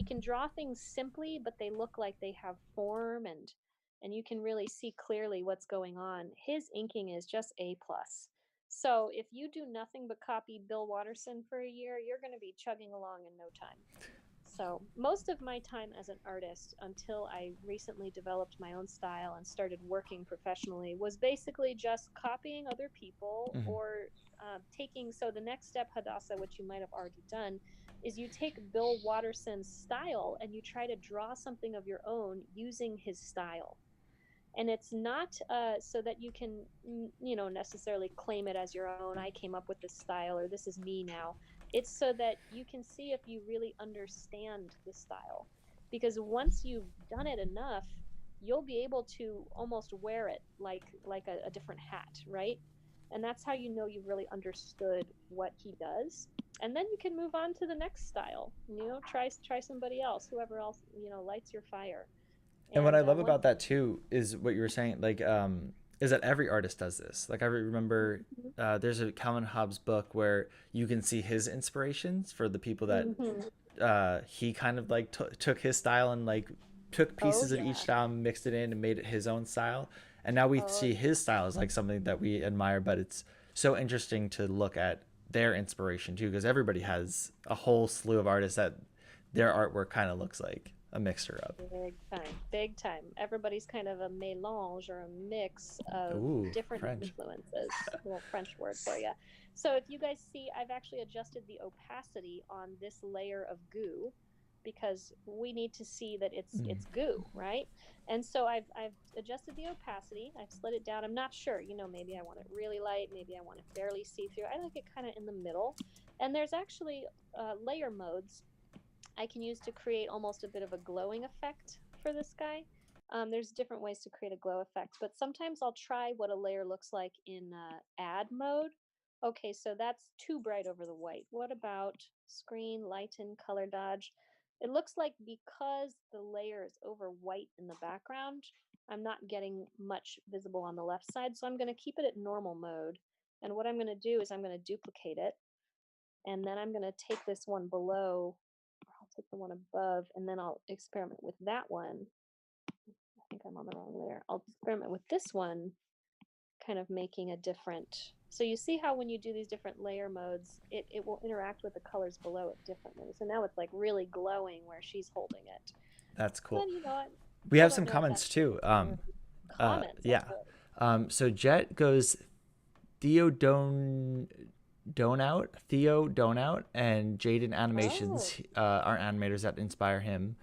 can draw things simply, but they look like they have form, and you can really see clearly what's going on. His inking is just A plus. So if you do nothing but copy Bill Watterson for a year, you're going to be chugging along in no time. So most of my time as an artist, until I recently developed my own style and started working professionally, was basically just copying other people Mm-hmm. or taking. So the next step, Hadassah, which you might have already done, is you take Bill Watterson's style and you try to draw something of your own using his style. And it's not so that you can necessarily claim it as your own. I came up with this style, or this is me now. It's so that you can see if you really understand the style, because once you've done it enough, you'll be able to almost wear it like a different hat, right? And that's how you know you've really understood what he does. And then you can move on to the next style. Try somebody else, whoever else lights your fire. And what I And love once about that too is what you were saying, like, is that every artist does this. Like I remember, there's a Calvin Hobbes book where you can see his inspirations for the people that Mm-hmm. he kind of like took his style and like took Oh pieces of each yeah. style and mixed it in and made it his own style. And now we Oh see yeah. his style as like something that we admire, but it's so interesting to look at their inspiration too, because everybody has a whole slew of artists that their artwork kind of looks like a mixture of. Big time. Big time. Everybody's kind of a mélange or a mix of Ooh, different French. influences. A little French word for you. So if you guys see, I've actually adjusted the opacity on this layer of goo because we need to see that Mm. it's goo, right? And so I've adjusted the opacity. I've slid it down. I'm not sure. Maybe I want it really light. Maybe I want it barely see through. I like it kind of in the middle. And there's actually layer modes I can use to create almost a bit of a glowing effect for this guy. There's different ways to create a glow effect, but sometimes I'll try what a layer looks like in add mode. Okay, so that's too bright over the white. What about screen, lighten, color dodge? It looks like because the layer is over white in the background, I'm not getting much visible on the left side, so I'm going to keep it at normal mode. And what I'm going to do is I'm going to duplicate it, and then I'm going to take this one below, or I'll take the one above, and then I'll experiment with that one. I think I'm on the wrong layer. I'll experiment with this one, kind of making a different. So you see how when you do these different layer modes, it will interact with the colors below it differently. So now it's like really glowing where she's holding it. That's Then cool. I We still have don't some know if that's comments too. comments. Yeah. That's good. So Jet goes Theo Don't Out, and Jaden Oh, Animations are animators that inspire him.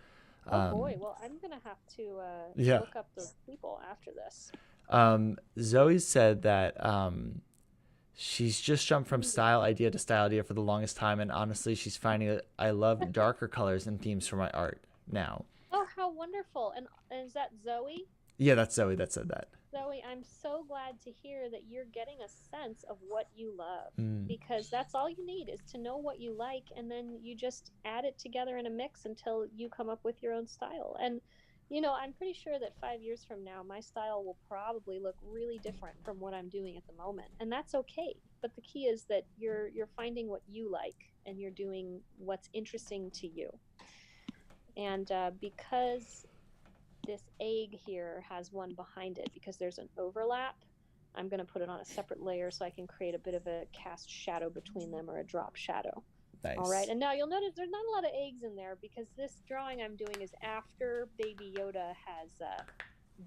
oh boy. Um, Well, I'm gonna have to yeah. look up those people after this. Zoe said that she's just jumped from Mhm. style idea for the longest time, and honestly, she's finding that I love darker colors and themes for my art now. Oh, how wonderful! And is that Zoe? Yeah, that's Zoe that said that. Zoe, I'm so glad to hear that you're getting a sense of what you love, Mm, because that's all you need is to know what you like, and then you just add it together in a mix until you come up with your own style. And I'm pretty sure that 5 years from now, my style will probably look really different from what I'm doing at the moment, and that's okay. But the key is that you're finding what you like and you're doing what's interesting to you. And because this egg here has one behind it, because there's an overlap, I'm going to put it on a separate layer so I can create a bit of a cast shadow between them, or a drop shadow. All right, nice. and now you'll notice there's not a lot of eggs in there because this drawing I'm doing is after Baby Yoda has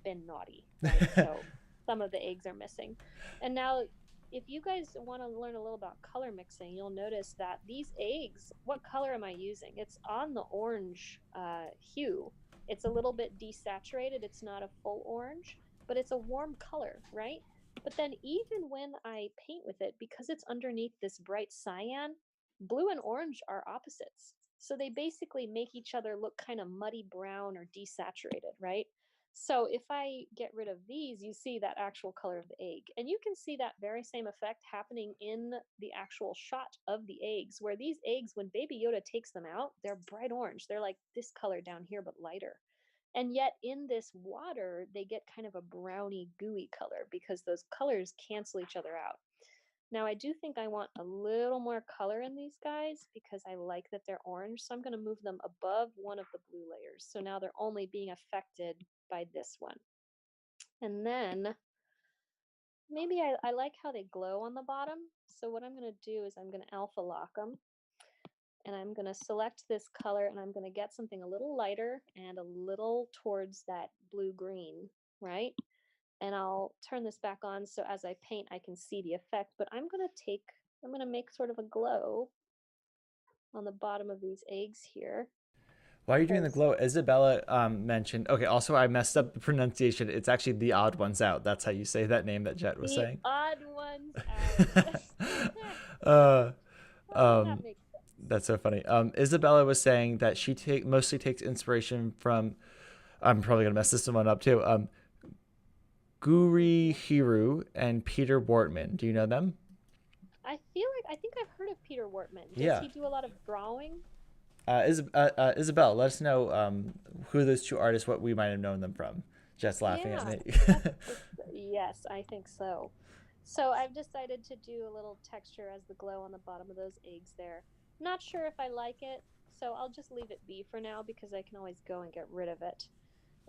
been naughty, right? So some of the eggs are missing. And now, if you guys want to learn a little about color mixing, you'll notice that these eggs, what color am I using? It's on the orange hue. It's a little bit desaturated. It's not a full orange, but it's a warm color, right? But then even when I paint with it, because it's underneath this bright cyan, blue and orange are opposites. So they basically make each other look kind of muddy brown or desaturated, right? So if I get rid of these, you see that actual color of the egg. And you can see that very same effect happening in the actual shot of the eggs, where these eggs, when Baby Yoda takes them out, they're bright orange. They're like this color down here, but lighter. And yet in this water, they get kind of a browny, gooey color because those colors cancel each other out. Now, I do think I want a little more color in these guys because I like that they're orange. So I'm going to move them above one of the blue layers. So now they're only being affected by this one. And then maybe I like how they glow on the bottom. So what I'm going to do is I'm going to alpha lock them. And I'm going to select this color and I'm going to get something a little lighter and a little towards that blue green, right? And I'll turn this back on so as I paint, I can see the effect. But I'm going to make sort of a glow on the bottom of these eggs here Why are you doing the because glow? Isabella mentioned. Okay, also I messed up the pronunciation. It's actually the odd ones out. That's how you say that name that Jet was the saying. odd ones out. uh, Oh, that makes that's so funny. Isabella was saying that she mostly takes inspiration from. I'm probably gonna mess this one up too. Guri sense. Hiru and Peter Wortman. Do you know them? I think I've heard of Peter Wortman. Does Yeah. he do a lot of drawing? Isabel, let us know who those two artists, what we might have known them from. Just laughing at Yeah, me. yes, I think so. So I've decided to do a little texture as the glow on the bottom of those eggs there. Not sure if I like it, so I'll just leave it be for now because I can always go and get rid of it.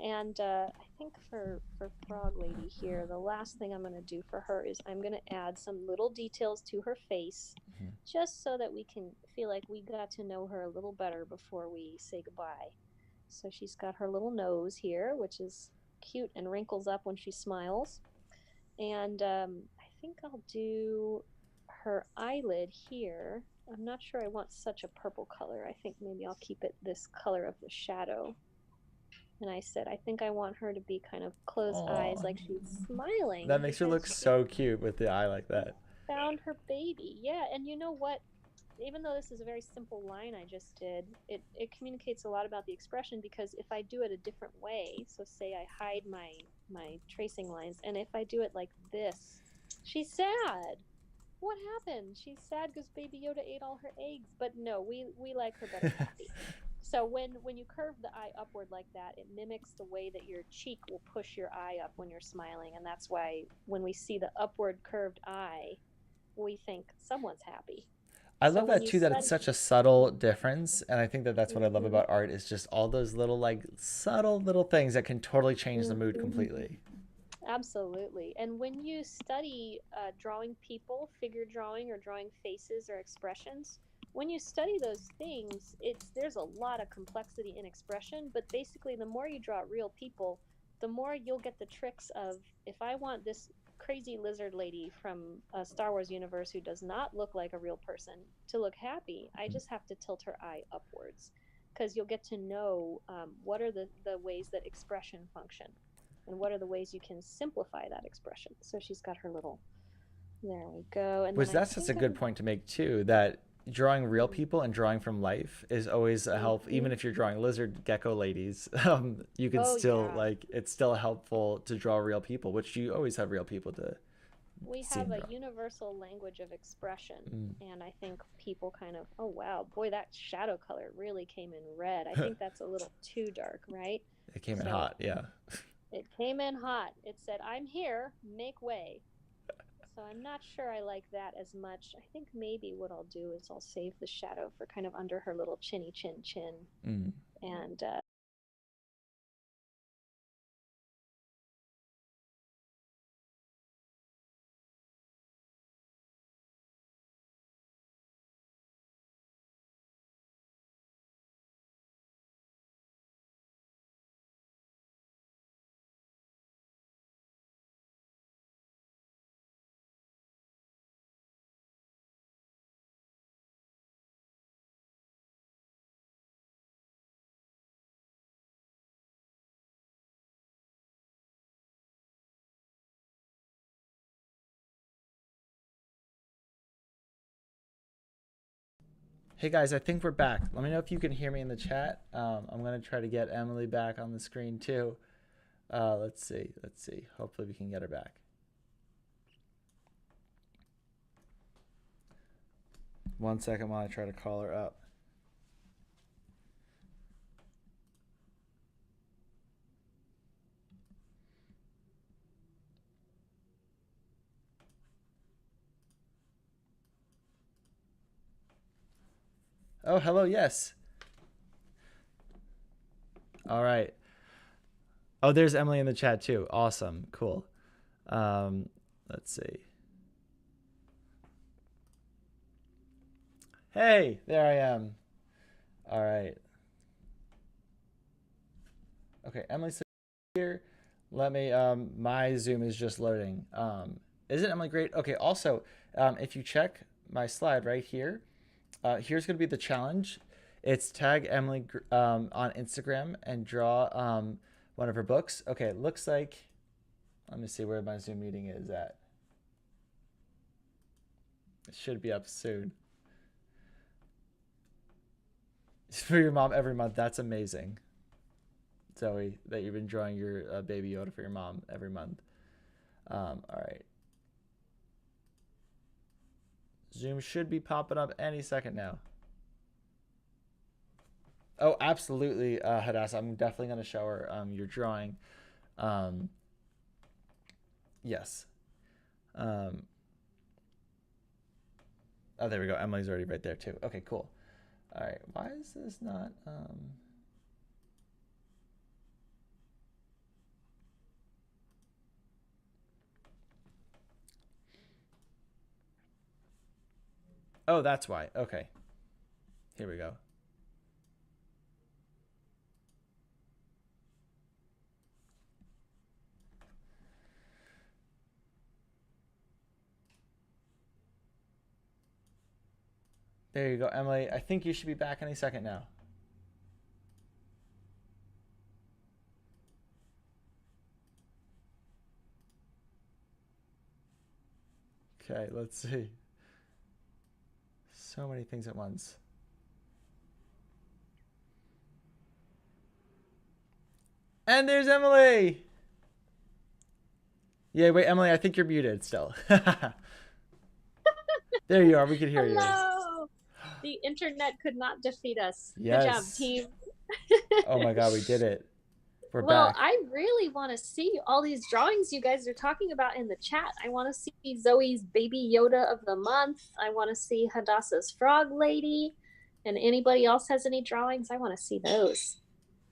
And I think for Frog Lady here, the last thing I'm going to do for her is I'm going to add some little details to her face, just so that we can feel like we got to know her a little better before we say goodbye. So she's got her little nose here, which is cute and wrinkles up when she smiles. And I think I'll do her eyelid here. I'm not sure I want such a purple color. I think maybe I'll keep it this color of the shadow. And I said, I think I want her to be kind of closed eyes, Aw. like she's smiling That makes her because look she so cute with the eye like that. found her baby. Yeah, and you know what? Even though this is a very simple line I just did, it communicates a lot about the expression because if I do it a different way, so say I hide my tracing lines, and if I do it like this, she's sad. What happened? She's sad because Baby Yoda ate all her eggs. But no, we like her better happy. So when you curve the eye upward like that, it mimics the way that your cheek will push your eye up when you're smiling, and that's why when we see the upward curved eye, we think someone's happy. I So love when that you too, that it's study, such a subtle difference, and I think that that's what I love mm-hmm, about art is just all those little like subtle little things that can totally change the mood mm-hmm, completely. absolutely. And when you study drawing people, figure drawing, or drawing faces or expressions, when you study those things, there's a lot of complexity in expression. But basically, the more you draw real people, the more you'll get the tricks of if I want this crazy lizard lady from a Star Wars universe who does not look like a real person to look happy, I just have to tilt her eye upwards because you'll get to know what are the ways that expression function and what are the ways you can simplify that expression. So she's got her little, there we go. And then Which I that's just think a good point to make too. That drawing real people and drawing from life is always a help. mm-hmm. Even if you're drawing lizard gecko ladies, you can Oh, still yeah. like it's still helpful to draw real people, which you always have real people to We see have and a draw. universal language of expression. Mm. And I think people kind of, oh, wow, boy, that shadow color really came in red. I think that's a little too dark, right? It came in So hot, yeah. it came in hot. It said, I'm here, make way. So I'm not sure I like that as much. I think maybe what I'll do is I'll save the shadow for kind of under her little chinny chin chin. Mm. And Hey guys, I think we're back. Let me know if you can hear me in the chat. I'm gonna try to get Emily back on the screen too. Let's see. Let's see. Hopefully we can get her back. One second while I try to call her up. Oh, hello. Yes. All right. Oh, there's Emily in the chat too. Awesome. Cool. Let's see. Hey, there I am. All right. Okay, Emily's here. Let me, my Zoom is just loading. Isn't Emily great? Okay, also, if you check my slide right here, here's going to be the challenge. It's tag Emily on Instagram and draw one of her books. Okay, it looks like, let me see where my Zoom meeting is at. It should be up soon. For your mom every month. That's amazing, Zoe, that you've been drawing your baby Yoda for your mom every month. All right. Zoom should be popping up any second now. Oh, absolutely, Hadassah. I'm definitely going to show her your drawing. Yes. Oh, there we go. Emily's already right there too. Okay, cool. All right. Why is this not... Oh, that's why. Okay. Here we go. There you go, Emily. I think you should be back any second now. Okay, let's see. So many things at once. And there's Emily. Yeah, wait, Emily, I think you're muted still. There you are. We can hear you. Hello. The internet could not defeat us. Yes. Good job, team. Oh my God, we did it. We're Well, back. I really want to see all these drawings you guys are talking about in the chat. I want to see Zoe's baby Yoda of the month. I want to see Hadassah's frog lady. And anybody else has any drawings? I want to see those.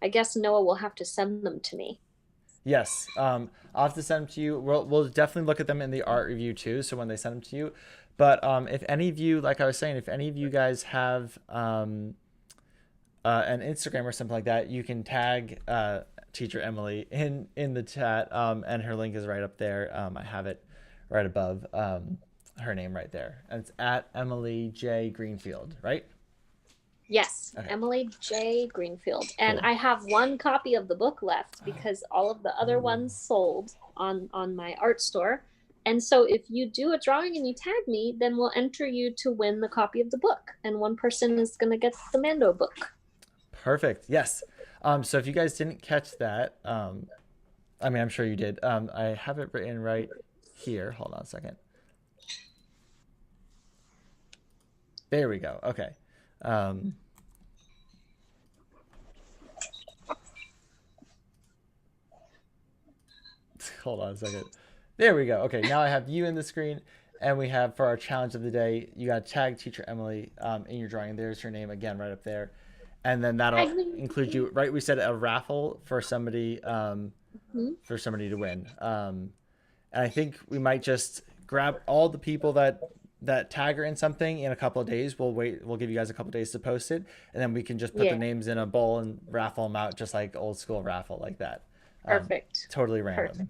I guess Noah will have to send them to me. Yes, I'll have to send them to you. We'll definitely look at them in the art review too. So when they send them to you, but if any of you, like I was saying, if any of you guys have an Instagram or something like that, you can tag Teacher Emily in the chat, and her link is right up there. I have it right above her name right there, and it's at Emily J Greenfield, right? Yes, Okay. Emily J Greenfield. And Cool. I have one copy of the book left because all of the other ones sold on my art store. And so if you do a drawing and you tag me, then we'll enter you to win the copy of the book. And one person is going to get the Mando book. Perfect. Yes. So if you guys didn't catch that, I mean, I'm sure you did. I have it written right here. Hold on a second. There we go. Okay. Hold on a second. There we go. Okay, now I have you in the screen, and we have for our challenge of the day, you got to tag Teacher Emily in your drawing. There's her name again right up there, and then that'll include you. Right, we said a raffle for somebody to win. And I think we might just grab all the people that tag her in something in a couple of days. We'll give you guys a couple of days to post it, and then we can just put the names in a bowl and raffle them out just like old school raffle like that. Perfect. Totally random.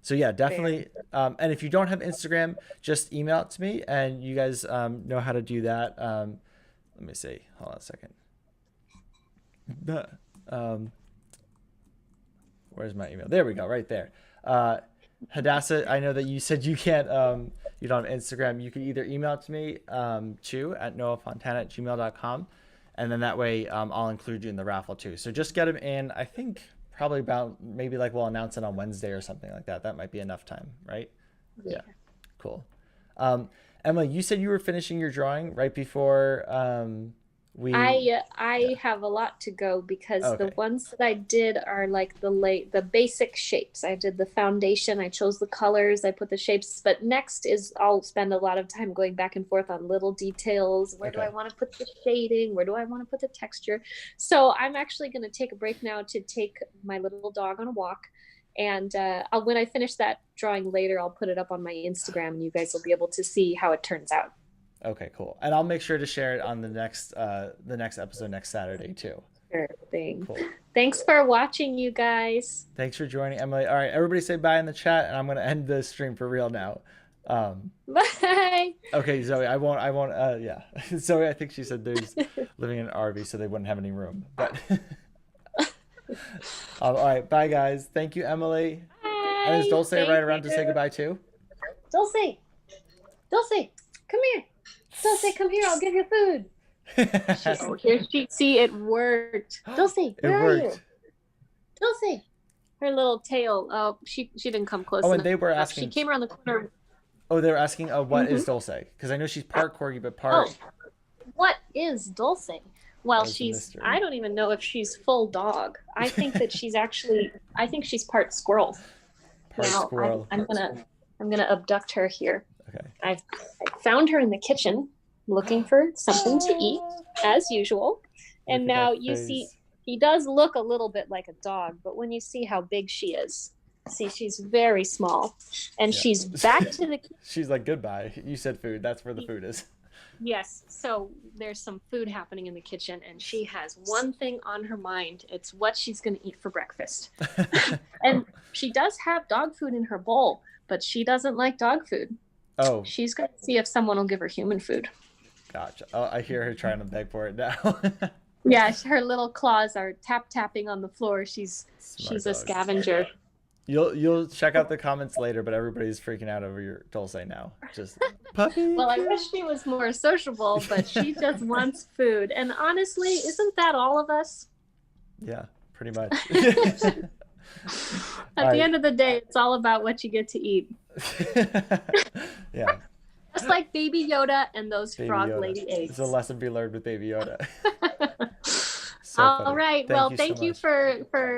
So yeah, definitely. And if you don't have Instagram, just email it to me, and you guys know how to do that. Let me see. Hold on a second. Where's my email? There we go, right there. Hadassah, I know that you said you can't you don't have Instagram, you can either email it to me, Chu at noahfontana@gmail.com. And then that way I'll include you in the raffle too. So just get them in. I think probably about maybe like we'll announce it on Wednesday or something like that. That might be enough time, right? Yeah. Cool. Emily, you said you were finishing your drawing right before we. I have a lot to go because the ones that I did are like the basic shapes. I did the foundation, I chose the colors, I put the shapes, but next is I'll spend a lot of time going back and forth on little details. Where do I want to put the shading? Where do I want to put the texture? So I'm actually going to take a break now to take my little dog on a walk. And when I finish that drawing later, I'll put it up on my Instagram and you guys will be able to see how it turns out. Okay, cool. And I'll make sure to share it on the next episode next Saturday too. Sure thing. Cool. Thanks for watching, you guys. Thanks for joining, Emily. All right, everybody say bye in the chat, and I'm going to end the stream for real now. Bye. Okay, Zoe, I won't, yeah. Zoe, I think she said there's living in an RV, so they wouldn't have any room. But all right, bye, guys. Thank you, Emily. Bye. And is Dulce right around to say goodbye, too? Dulce, come here. Dulce, come here. I'll give you food. See, it worked. Dulce, where are you? Dulce. Her little tail. Oh, she didn't come close enough. And they were asking. She came around the corner. Oh, they were asking, what is Dulce? Because I know she's part corgi, but part. Oh, what is Dulce? Well, I don't even know if she's full dog. I think that she's she's part squirrel. Squirrel. I'm gonna abduct her here. Okay. I found her in the kitchen looking for something to eat as usual. And now you see he does look a little bit like a dog, but when you see how big she is, see she's very small. And she's back to the She's like, goodbye. You said food. That's where the food is. Yes. So there's some food happening in the kitchen and she has one thing on her mind. It's what she's going to eat for breakfast. And she does have dog food in her bowl, but she doesn't like dog food. Oh. She's going to see if someone will give her human food. Gotcha. Oh, I hear her trying to beg for it now. Yeah, her little claws are tapping on the floor. She's a scavenger. You'll check out the comments later, but everybody's freaking out over your Dulce now. Just puppy. Well, I wish she was more sociable, but she just wants food. And honestly, isn't that all of us? Yeah, pretty much. At the end of the day, it's all about what you get to eat. Yeah. Just like Baby Yoda and those frog lady eggs. It's a lesson be learned with Baby Yoda. All right. Well, thank you for